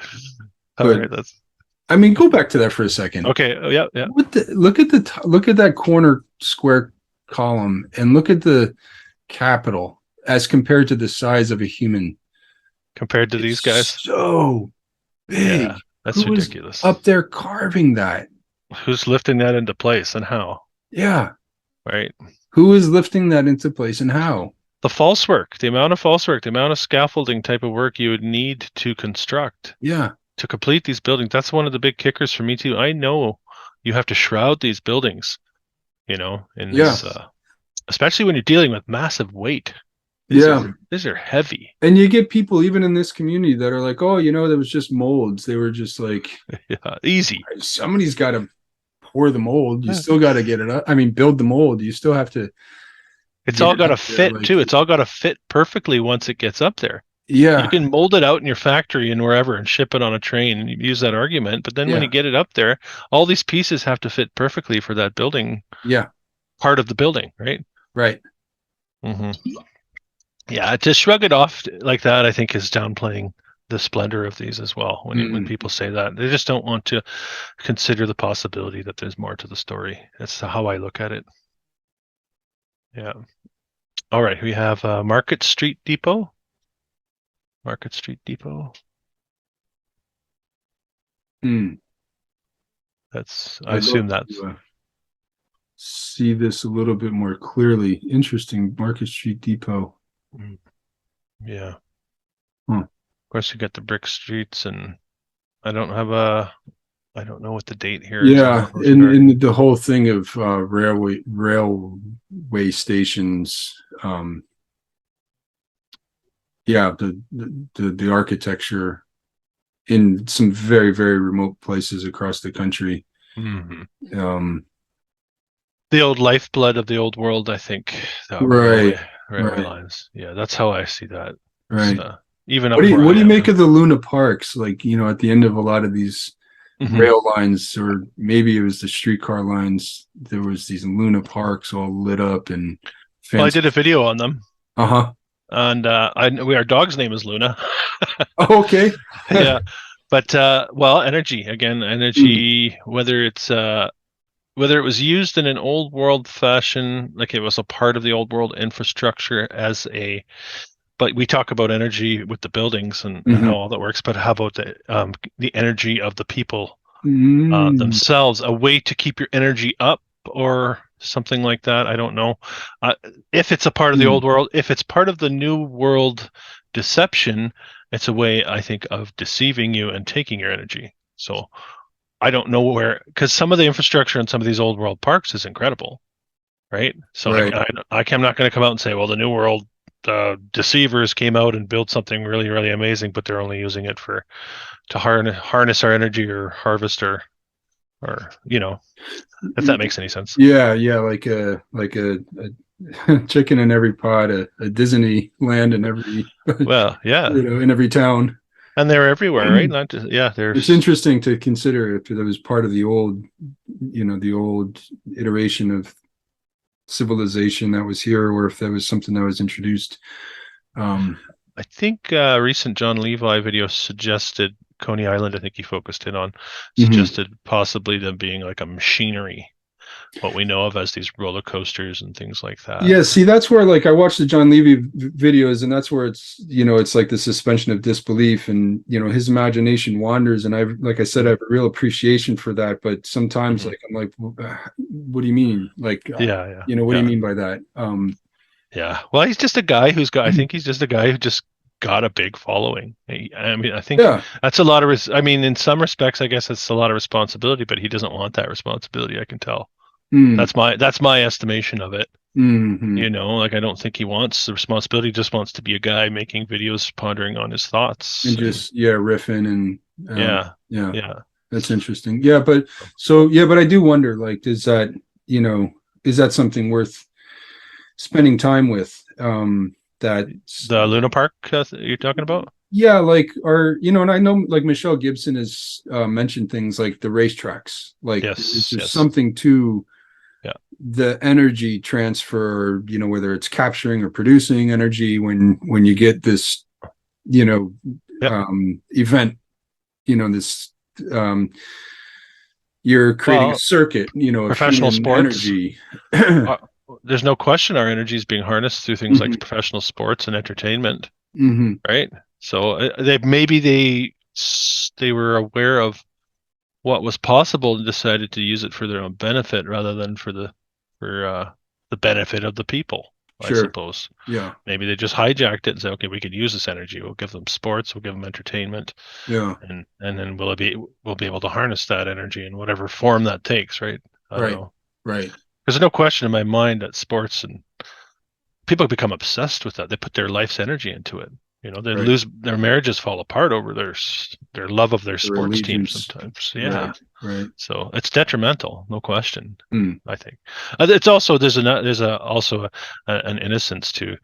All But right. That's I mean, go back to that for a second. okay. Oh, yeah, yeah. Look at that corner square column and look at the capital as compared to the size of a human. Compared to these It's guys, so yeah, big. that's Who was ridiculous. up there carving that? Who's lifting that into place and how? Yeah. Right. Who is lifting that into place and how? The false work, the amount of false work, the amount of scaffolding type of work you would need to construct Yeah. to complete these buildings. That's one of the big kickers for me too. I know you have to shroud these buildings, in Yeah. this, especially when you're dealing with massive weight. These Yeah. are these are heavy. And you get people even in this community that are like, oh, there was just molds. They were just like, Yeah, easy. somebody's got to pour the mold. You Yeah. still got to get it up. I mean, build the mold. You still have to It's get all it got to up there. fit Like, too. It's all got to fit perfectly once it gets up there. You yeah. can mold it out in your factory and wherever and ship it on a train and you use that argument. But then when you Yeah. get it up there, all these pieces have to fit perfectly for that building Yeah. part of the building, right? Right. hmm Yeah, to shrug it off like that, I think, is downplaying the splendor of these as well. When Mm. people say that, they just don't want to consider the possibility that there's more to the story. That's how I look at it. Yeah. All right, we have Market Street Depot. Market Street Depot. Mm. I I'd love assume that's. to see this a little bit more clearly. Interesting. Market Street Depot. Mm, yeah. Huh. Of course, you got the brick streets, and I don't have a. I don't know what the date here is on Yeah, all those regard. in the whole thing of railway stations, yeah, the architecture in some very very remote places across the country. hmm Um, The old lifeblood of the old world, I think. The right, railway right, lines. Yeah, that's how I see that. It's, right. even up where What I do you am make now. of the Luna Parks? Like, at the end of a lot of these hmm rail lines, or maybe it was the streetcar lines, there was these Luna Parks all lit up and Well, I fancy. did a video on them, Uh-huh. and our dog's name is Luna. Oh, okay. Yeah, but well, energy again, Mm, energy. Whether it was used in an old world fashion, like it was a part of the old world infrastructure but we talk about energy with the buildings and how mhm. all that works. But how about the energy of the people Mm, themselves? A way to keep your energy up or something like that. I don't know. Uh, if it's a part of the mm, old world, if it's part of the new world deception, it's a way I think of deceiving you and taking your energy. So I don't know where, because some of the infrastructure in some of these old world parks is incredible, right? So right. I'm not going to come out and say, well, the new world deceivers came out and built something really, really amazing, but they're only using it to harness our energy or harvest or if that makes any sense. Yeah, yeah, a chicken in every pot, a Disneyland in every Well, yeah, in every town. and they're everywhere, right? Not just yeah, It's there's interesting to consider if it was part of the old iteration of civilization that was here, or if that was something that was introduced. Um, I think a recent John Levi video suggested Coney Island. I think he focused in on mhm. suggested possibly them being like a machinery, what we know of as these roller coasters and things like that. Yeah, see, that's where like I watched the John Levy videos, and that's where it's like the suspension of disbelief, and his imagination wanders, and like I said, I Mhm. have a real appreciation for that. But sometimes, Mhm. like I'm like, what do you mean? Like, Yeah, yeah, what do you yeah, mean by that? yeah. Well, he's just a guy who's got. I think he's just a guy who just got a big following. I mean, I think Yeah. that's a lot of. I mean, in some respects, I guess it's a lot of responsibility, but he doesn't want that responsibility. I can tell. Mm, That's my estimation of it. hmm. Like I don't think he wants the responsibility. He just wants to be a guy making videos, pondering on his And thoughts, and just riffing and yeah, yeah, yeah. that's interesting. Yeah, but I do wonder, like, you know, is that something worth spending time with? That's The Luna Park you're talking about? Yeah, like and I know like Michelle Gibson has mentioned things like the racetracks. Like, is Yes, there yes, something to yeah. the energy transfer, whether it's capturing or producing energy when you get this, you know, Yep. event, this um you're creating a Well, circuit, of professional human sports. energy. Uh, there's no question our energy is being harnessed through things like Hmm. professional sports and entertainment, Hmm. right? So they were aware of what was possible and decided to use it for their own benefit rather than for the benefit of the people, I Sure. suppose. Yeah. Maybe they just hijacked it and said, okay, we could use this energy. We'll give them sports, we'll give them entertainment, Yeah. and then we'll be able to harness that energy in whatever form that takes, right? I don't Right. know. Right. There's no question in my mind that sports and people become obsessed with that. They put their life's energy into it. They Right. lose their marriages fall apart over their love of their Their sports team allegiance. sometimes. Yeah. Right. Right. So it's detrimental, no question. Mm. I think it's also an innocence to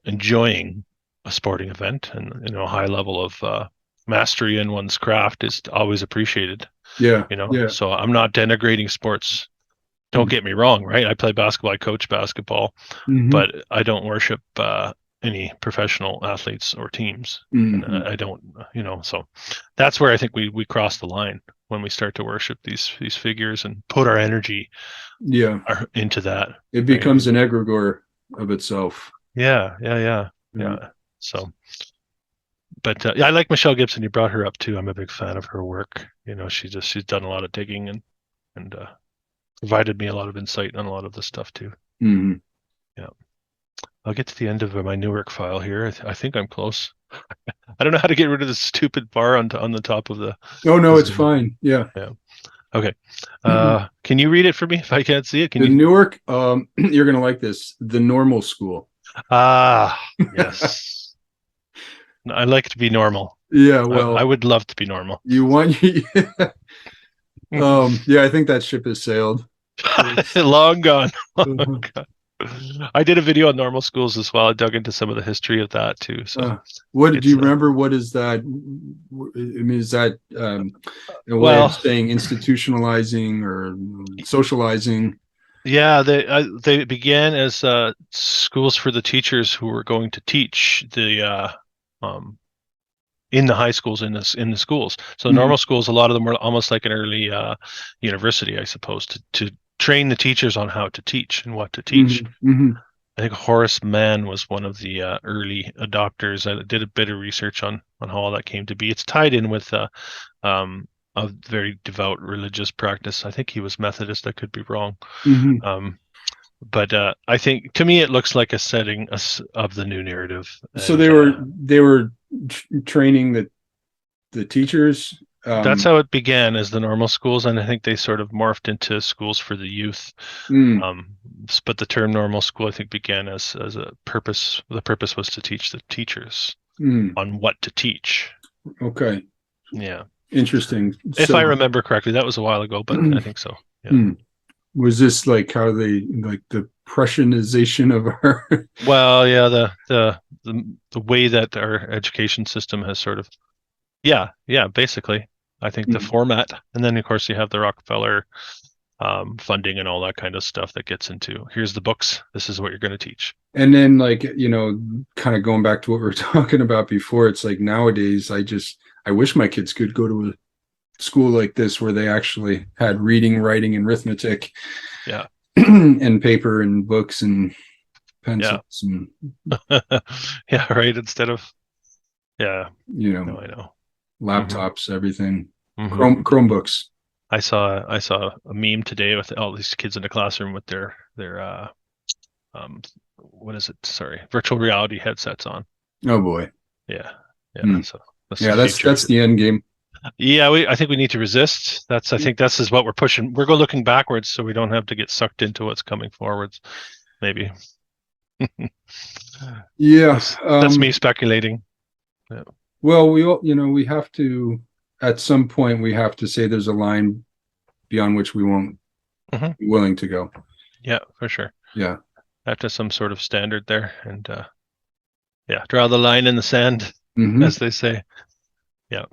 enjoying a sporting event, and a high level of mastery in one's craft is always appreciated. Yeah. Yeah. So I'm not denigrating sports. Don't Mm. get me wrong, right? I play basketball, I coach basketball, Hmm. but I don't worship any professional athletes or teams, and Hmm. I don't, So that's where I think we cross the line when we start to worship these figures and put our energy Yeah. into that, It right? becomes an egregore of itself. Yeah, yeah, yeah, Mm. yeah. So, but yeah, I like Michelle Gibson. You brought her up too. I'm a big fan of her work. She's done a lot of digging and provided me a lot of insight on a lot of this stuff too. Hmm. Yeah. I'll get to the end of my Newark file here. I think I'm close. I don't know how to get rid of this stupid bar on the top of Oh no, the it's Zoom. fine. Yeah. Yeah. Okay. The Can you read it for me if I can't see it? Can you? Newark, you're gonna like this. The normal school. Ah, yes. I like to be normal. Yeah, I well, would love to be normal. you want yeah, I think that ship has sailed. It's, Long gone. Long uh, gone. I did a video on normal schools as well. I dug into some of the history of that too. So uh, what do it's you remember? What is that? I mean, is that a way of well, saying institutionalizing or socializing? yeah. They began as schools for the teachers who were going to teach um, in the high schools in the schools. So Hmm. normal schools, a lot of them were almost like an early university, I suppose, to train the teachers on how to teach and what to teach. Hmm. Hmm. I think Horace Mann was one of the early adopters. I did a bit of research on how all that came to be. It's tied in with um, a very devout religious practice. I think he was Methodist. I could be wrong. Hmm. Um, but I think to me it looks like a setting of the new narrative, So and they were training the teachers. that's how it began as the normal schools, and I think they sort of morphed into schools for the youth. Mm, Um, but the term normal school, I think, began as a purpose. The purpose was to teach the teachers mm, on what to teach. okay, Yeah, interesting. if I So, remember correctly, that was a while ago, but I think so. Yeah. hmm, was this like how they like the Prussianization of our? Well, yeah, the way that our education system has sort of, yeah, yeah, basically, I think the Hmm. format, and then of course you have the Rockefeller funding and all that kind of stuff that gets into here's the books, this is what you're going to teach. And then, like, kind of going back to what we were talking about before, it's like nowadays, I wish my kids could go to a school like this where they actually had reading, writing, and arithmetic, Yeah, and paper and books and yeah, pencils and yeah, right. Instead of, yeah, you know no, I know. Hmm. laptops, everything, Hmm. Chromebooks. I saw a meme today with all these kids in the classroom with their um what is it? Sorry, virtual reality headsets on. Oh boy. Yeah, yeah. Hmm. So that's Yeah, the that's future. that's the end game. Yeah, I think we need to resist. I think this is what we're pushing. We're going looking backwards, so we don't have to get sucked into what's coming forwards. Maybe Yeah. that's me speculating. Yeah. Well, we have to, at some point, we have to say there's a line beyond which we won't Hmm. be willing to go. Yeah, for sure. Yeah. Have to some sort of standard there, and yeah, draw the line in the sand. Hmm. as they say. Yeah.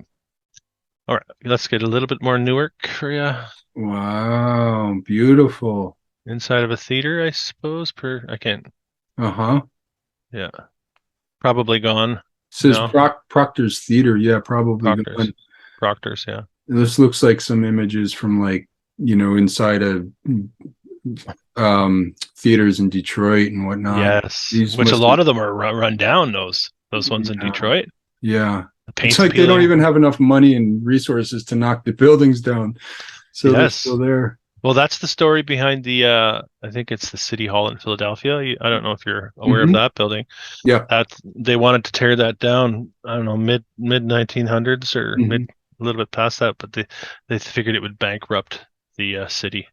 All right. Let's get a little bit more Newark for you. Wow, beautiful. Inside of a theater, I suppose. I can't. Uh-huh. Yeah. Probably gone Says now. Proctor's Theater. Yeah, probably Proctor's. gone. Proctor's, yeah. This looks like some images from like, inside of theaters in Detroit and whatnot. Yes. These Which a must have, lot of them are run down, those ones in yeah, Detroit. yeah. The It's paint's like they don't peeling. even have enough money and resources to knock the buildings down. So they're still Yes. there. Well, that's the story behind the I think it's the City Hall in Philadelphia. I don't know if you're aware of Hmm. that building. Yeah. That they wanted to tear that down, I don't know, mid 1900s or Hmm. mid a little bit past that, but they figured it would bankrupt the city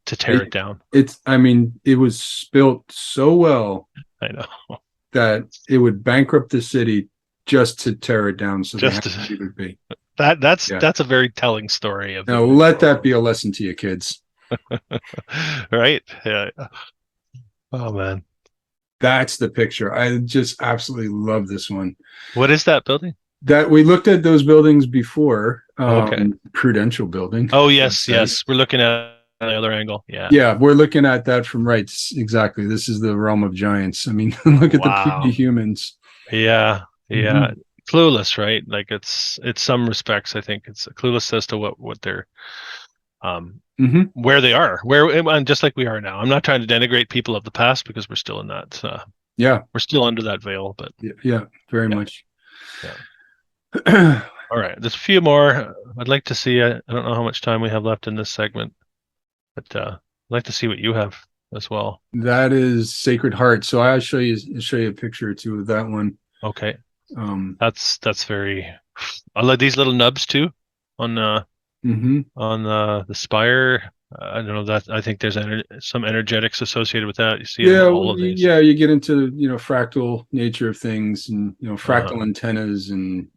to tear it down. I mean, it was built so well I know. that it would bankrupt the city just to tear it down so they had Just to leave it be. Yeah. that's a very telling story of Now the let that be a lesson to your kids. right? Yeah. Oh man. That's the picture. I just absolutely love this one. What is that building? That we looked at those buildings before, Okay. Prudential Building, Oh let's yes, say. yes. We're looking at the other angle. Yeah. Yeah, we're looking at that from right. Exactly. This is the realm of giants. I mean, look at the puny Wow. humans. Yeah. Yeah. Hmm. Clueless, right? Like it's some respects, I think it's clueless as to what they're um Hmm. where they are, where and just like we are now. I'm not trying to denigrate people of the past because we're still in that Yeah. we're still under that veil, but Yeah. Yeah. Very yeah, much. yeah. All right, there's a few more. I'd like to see. I don't know how much time we have left in this segment, but I'd like to see what you have as well. That is Sacred Heart. So I'll show you a picture or two of that one. Okay, Um, that's very. I like these little nubs too, on mhm. the spire. I don't know that. I think there's some energetics associated with that. You see them Yeah, all of these. yeah, you get into, fractal nature of things and, Uh-huh. fractal antennas and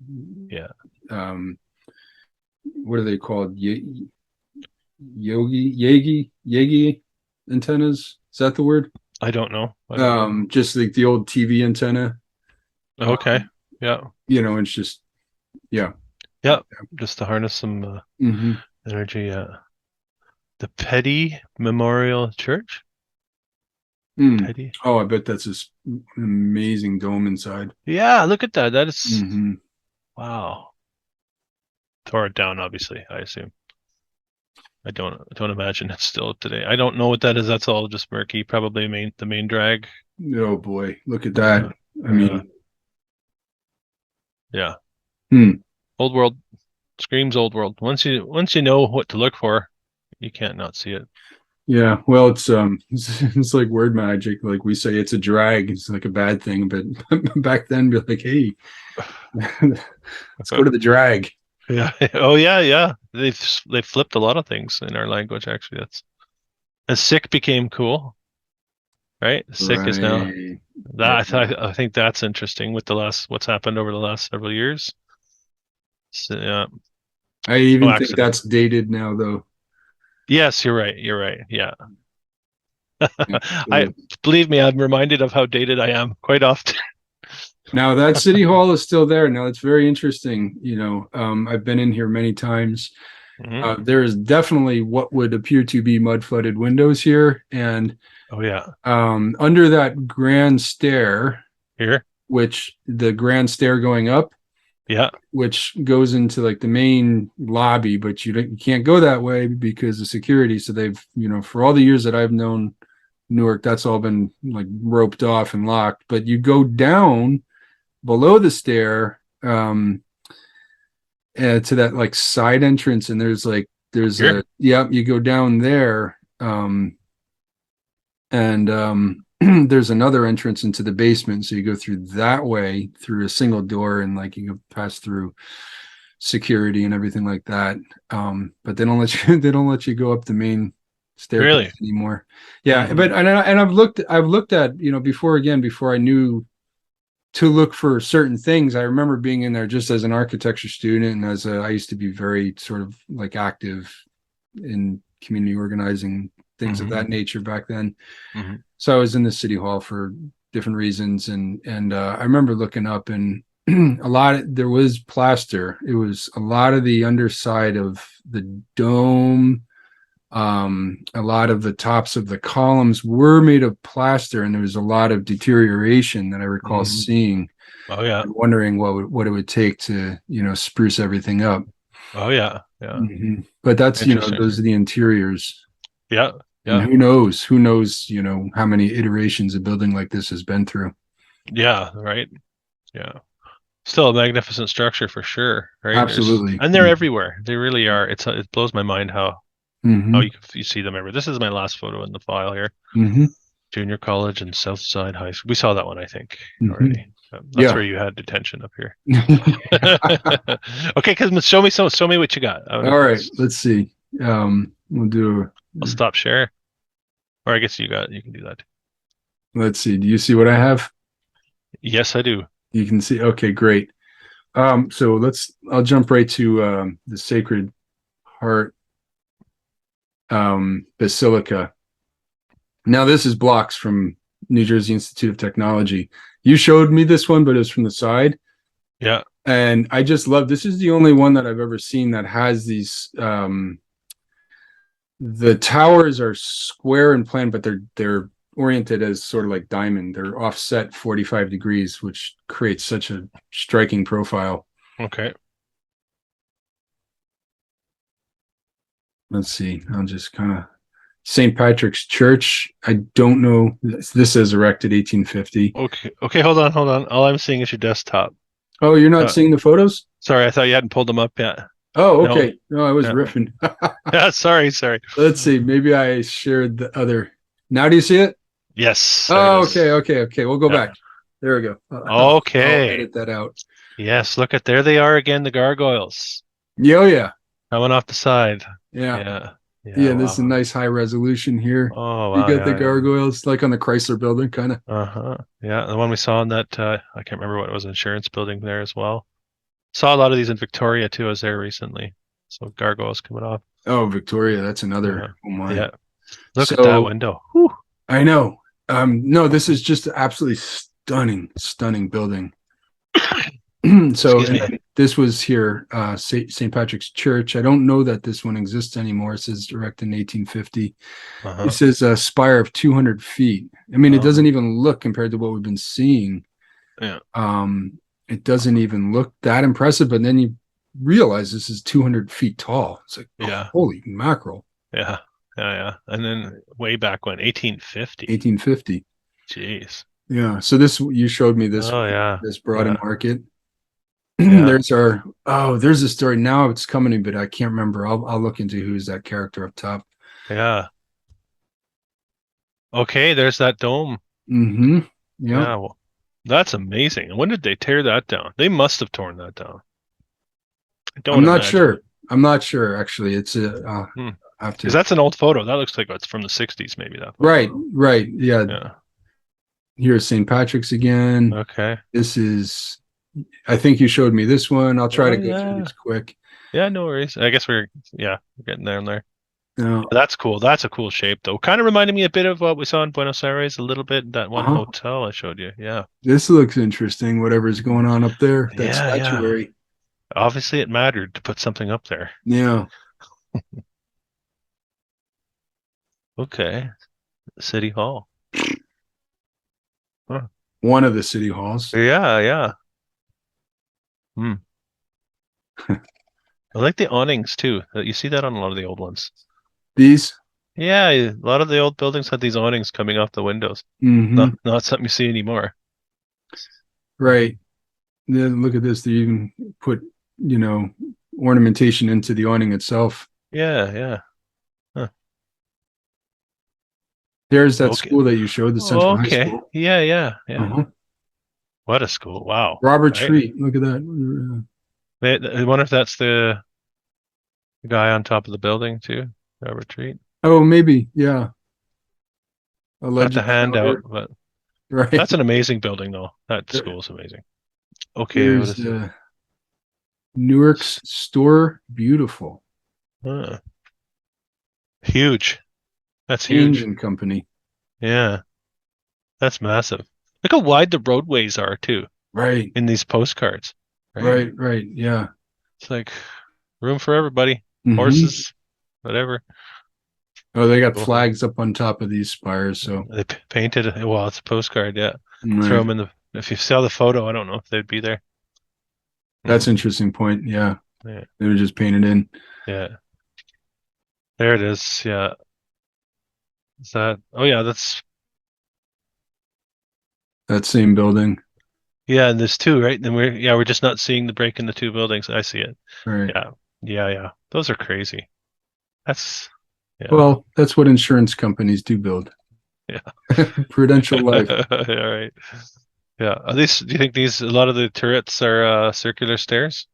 Yeah, um, what are they called? Yagi antennas. Is that the word? I don't know. I don't know. Just like the old TV antenna. Okay. Um, Yeah. it's just, yeah. Yeah. Just to harness some Hmm. energy. The Petty Memorial Church. Mm. Petty. Oh, I bet that's this amazing dome inside. Yeah. Look at that. That is Hmm. wow. Tore it down. Obviously, I assume. I don't imagine it's still up today. I don't know what that is. That's all just murky. Probably the main drag. Oh boy, look at that. Yeah. I Yeah. mean, Yeah. hmm. Old world screams old world. Once you know what to look for, you can't not see it. Yeah, well, it's like word magic. Like we say, it's a drag. It's like a bad thing, but back then, be like, hey, let's go to the drag. Yeah. Oh yeah, yeah. They've flipped a lot of things in our language actually. That's as sick became cool, right? Sick is now Right. that Yeah. I think that's interesting with the last what's happened over the last several years. So, yeah, I no even think accident. that's dated now, though. Yes, you're right. You're right. Yeah. Yeah. I So believe me, I'm reminded of how dated I am quite often. now that city hall is still there. Now it's very interesting. I've been in here many times. Hmm. There is definitely what would appear to be mud flooded windows here, and Oh yeah. under that grand stair, Here. which the grand stair going up, Yeah. which goes into like the main lobby, but you can't go that way because of security. So they've, for all the years that I've known Newark, that's all been like roped off and locked. But you go down below the stair, to that like side entrance, and there's Here. a yep, you go down there, and there's another entrance into the basement, so you go through that way through a single door, and like you can pass through security and everything like that. But they don't let you they don't let you go up the main Really. staircase anymore. Yeah, Hmm. but and I've looked at, before I knew to look for certain things. I remember being in there just as an architecture student, and I used to be very sort of like active in community organizing, things of Hmm. that nature back then. Hmm. So I was in the city hall for different reasons, and I remember looking up, and there was plaster. It was a lot of the underside of the dome. A lot of the tops of the columns were made of plaster, and there was a lot of deterioration that I recall Mhm. seeing Oh yeah. and wondering what it would take to, spruce everything up. Oh yeah. Yeah. But that's, Interesting. those are the interiors. Yeah. And Yeah. who knows, how many iterations a building like this has been through. Yeah. Right. Yeah. Still a magnificent structure for sure. Right. Absolutely. And they're everywhere. They really are. It blows my mind how Mm-hmm. you see them everywhere. This is my last photo in the file here. Mm-hmm. Junior college and Southside High School. We saw that one, I think, Mm-hmm. already. That's Yeah. where you had detention up here. Okay, cause show me what you got. All right. Let's see. We'll do. I'll stop share. Or I guess you can do that. Let's see. Do you see what I have? Yes, I do. You can see. Okay, great. So I'll jump right to the Sacred Heart Basilica. Now, this is blocks from New Jersey Institute of Technology. You showed me this one, but it was from the side. Yeah. And I just love this is the only one that I've ever seen that has these the towers are square in plan, but they're oriented as sort of like diamond. They're offset 45 degrees, which creates such a striking profile. Okay. Let's see. I'll just kind of St. Patrick's Church. I don't know. This says erected 1850. Okay. Okay, hold on. All I'm seeing is your desktop. Oh, you're not Uh, seeing the photos? sorry, I thought you hadn't pulled them up yet. Oh, No. okay. No, I was Yeah. riffing. Yeah, sorry. Let's see. Maybe I shared the other. Now do you see it? Yes, there it Oh, is. okay. We'll go Yeah. back. There we go. I'll Okay. edit that out. Yes, look at there they are again, the gargoyles Yeah, oh, yeah. coming off the side. Yeah. Yeah. Yeah, Yeah, this is a wow. nice high resolution here. Oh, You wow, got the yeah. gargoyles like on the Chrysler building, kind of. Uh-huh. Yeah, the one we saw in that I can't remember what it was, insurance building there as well. Saw a lot of these in Victoria too. I was there recently. So gargoyles coming off. Oh, Victoria, that's Uh-huh. another. Oh my. Yeah. Look at that So window. Whew. I know. No, this is just absolutely stunning building. So, Excuse and me. then this was here, St. Patrick's Church. I don't know that this one exists anymore. It says erected in 1850. Uh-huh. This is a spire of 200 feet. I mean, it doesn't Uh-huh. even look compared to what we've been seeing. Yeah. It doesn't even look that impressive, but then you realize this is 200 feet tall. It's like, Yeah. holy mackerel, Yeah. Yeah. And then way back when, 1850. 1850. Jeez. Yeah. So this, you showed me this Oh one, yeah. this Broad Yeah. Market. Yeah. There's a story now. It's coming in, but I can't remember. I'll look into who's that character up top. Yeah. Okay, there's that dome. Mm-hmm. Yeah. Yeah. Well, that's amazing. When did they tear that down? They must have torn that down. I I'm don't not imagine. sure. I'm not sure actually. It's a Hmm. I have Because to. that's an old photo. That looks like it's from the 60s, maybe that photo. Right. Yeah. Yeah. Here's St. Patrick's again. Okay. This is I think you showed me this one. I'll try Oh to go through yeah. these quick. Yeah, no worries. I guess we're getting there and there. Uh, That's cool. That's a cool shape though. Kind of reminded me a bit of what we saw in Buenos Aires a little bit, that one uh-huh. hotel I showed you. Yeah. This looks interesting. Whatever's going on up there, that Yeah. statuary. Obviously it mattered to put something up there. Yeah. Okay. City Hall. Huh. One of the city halls. Yeah. Hmm. I like the awnings too. You see that on a lot of the old ones. These. Yeah, a lot of the old buildings had these awnings coming off the windows. Mm-hmm. Not something you see anymore. Right. Then look at this. They even put, ornamentation into the awning itself. Yeah. Huh. There's that Okay. school that you showed, the Central High Okay. School. Yeah. Uh-huh. What a school. Wow. Robert Right? Treat. Look at that. I wonder if that's the guy on top of the building too. Robert Treat. Oh, maybe. Yeah. Got the Alleged hand out, founder. but Right. that's an amazing building though. That school is amazing. Okay, what Here's is it? Newark's store. Beautiful. Huh. Huge. That's Haynes huge. and Company. Yeah, that's massive. Look how wide the roadways are too. Right. in these postcards, right? Right. Yeah. It's like room for everybody, Hmm. horses, whatever. Oh, they got Cool. flags up on top of these spires. So, They painted it. Well, it's a postcard, yeah. Throw right. them in the. If you saw the photo, I don't know if they'd be there. That's an Hmm. interesting point. Yeah. Yeah, They were just painted in yeah. There it is. Yeah. Is that? Oh, yeah. That's that same building. yeah. And there's two, right? And we're just not seeing the break in the two buildings. I see it. Right. Yeah, yeah. Those are crazy. That's yeah, Well, that's what insurance companies do build. yeah. Prudential life. All right. Yeah. Are these? Do you think these? A lot of the turrets are circular stairs.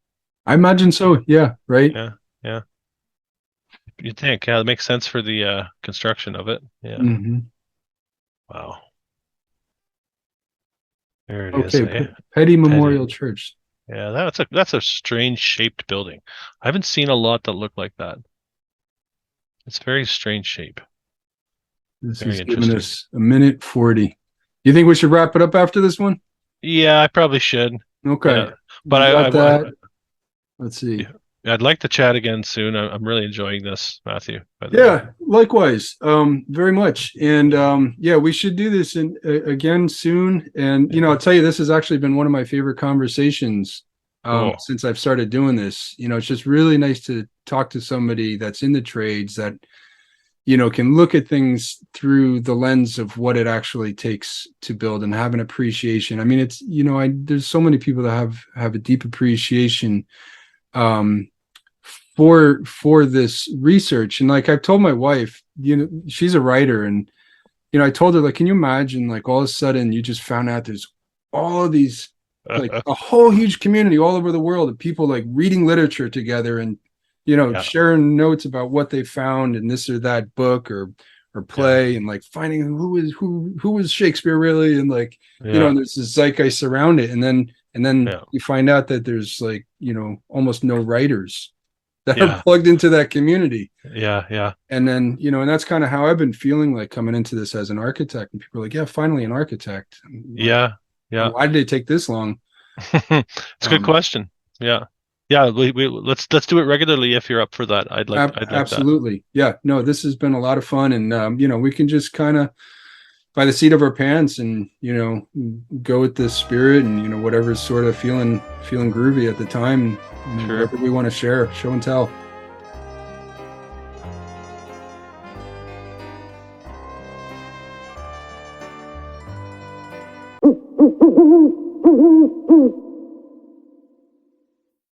I imagine so. Yeah. Right. Yeah, yeah. You think? Yeah, it makes sense for the construction of it. Yeah. Hmm. Wow. There it is. Okay. Eh? Petty Petty. Memorial Church. Yeah, that's a strange shaped building. I haven't seen a lot that look like that. It's very strange shape. This Very is giving interesting. us a minute 40. You think we should wrap it up after this one? Yeah, I probably should. Okay. Yeah, but We got that. Let's see. yeah, I'd like to chat again soon. I'm really enjoying this, Matthew, by the way. Yeah, likewise. Very much. And Yeah, yeah, we should do this again soon. And yeah. I'll tell you, this has actually been one of my favorite conversations Cool. since I've started doing this. It's just really nice to talk to somebody that's in the trades that can look at things through the lens of what it actually takes to build and have an appreciation. I mean, it's there's so many people that have a deep appreciation um for this research. And like I've told my wife, she's a writer, and I told her, like, can you imagine, like, all of a sudden you just found out there's all of these, like, a whole huge community all over the world of people like reading literature together and Yeah, sharing notes about what they found in this or that book or yeah, play, and like finding who was Shakespeare really, and like yeah, and there's this zeitgeist around it, and then yeah, you find out that there's, like, almost no writers that are yeah, plugged into that community. yeah. And then, and that's kind of how I've been feeling, like, coming into this as an architect. And people are like, yeah, finally an architect. I'm like, Yeah, yeah. why did it take this long? It's a good Um, question. Yeah. Yeah, we let's do it regularly if you're up for that. I'd like that. absolutely. Yeah, no, this has been a lot of fun. And, we can just kind of, by the seat of our pants, and, go with this spirit, and, whatever's sort of feeling groovy at the time, Sure. whatever we want to share, show and tell.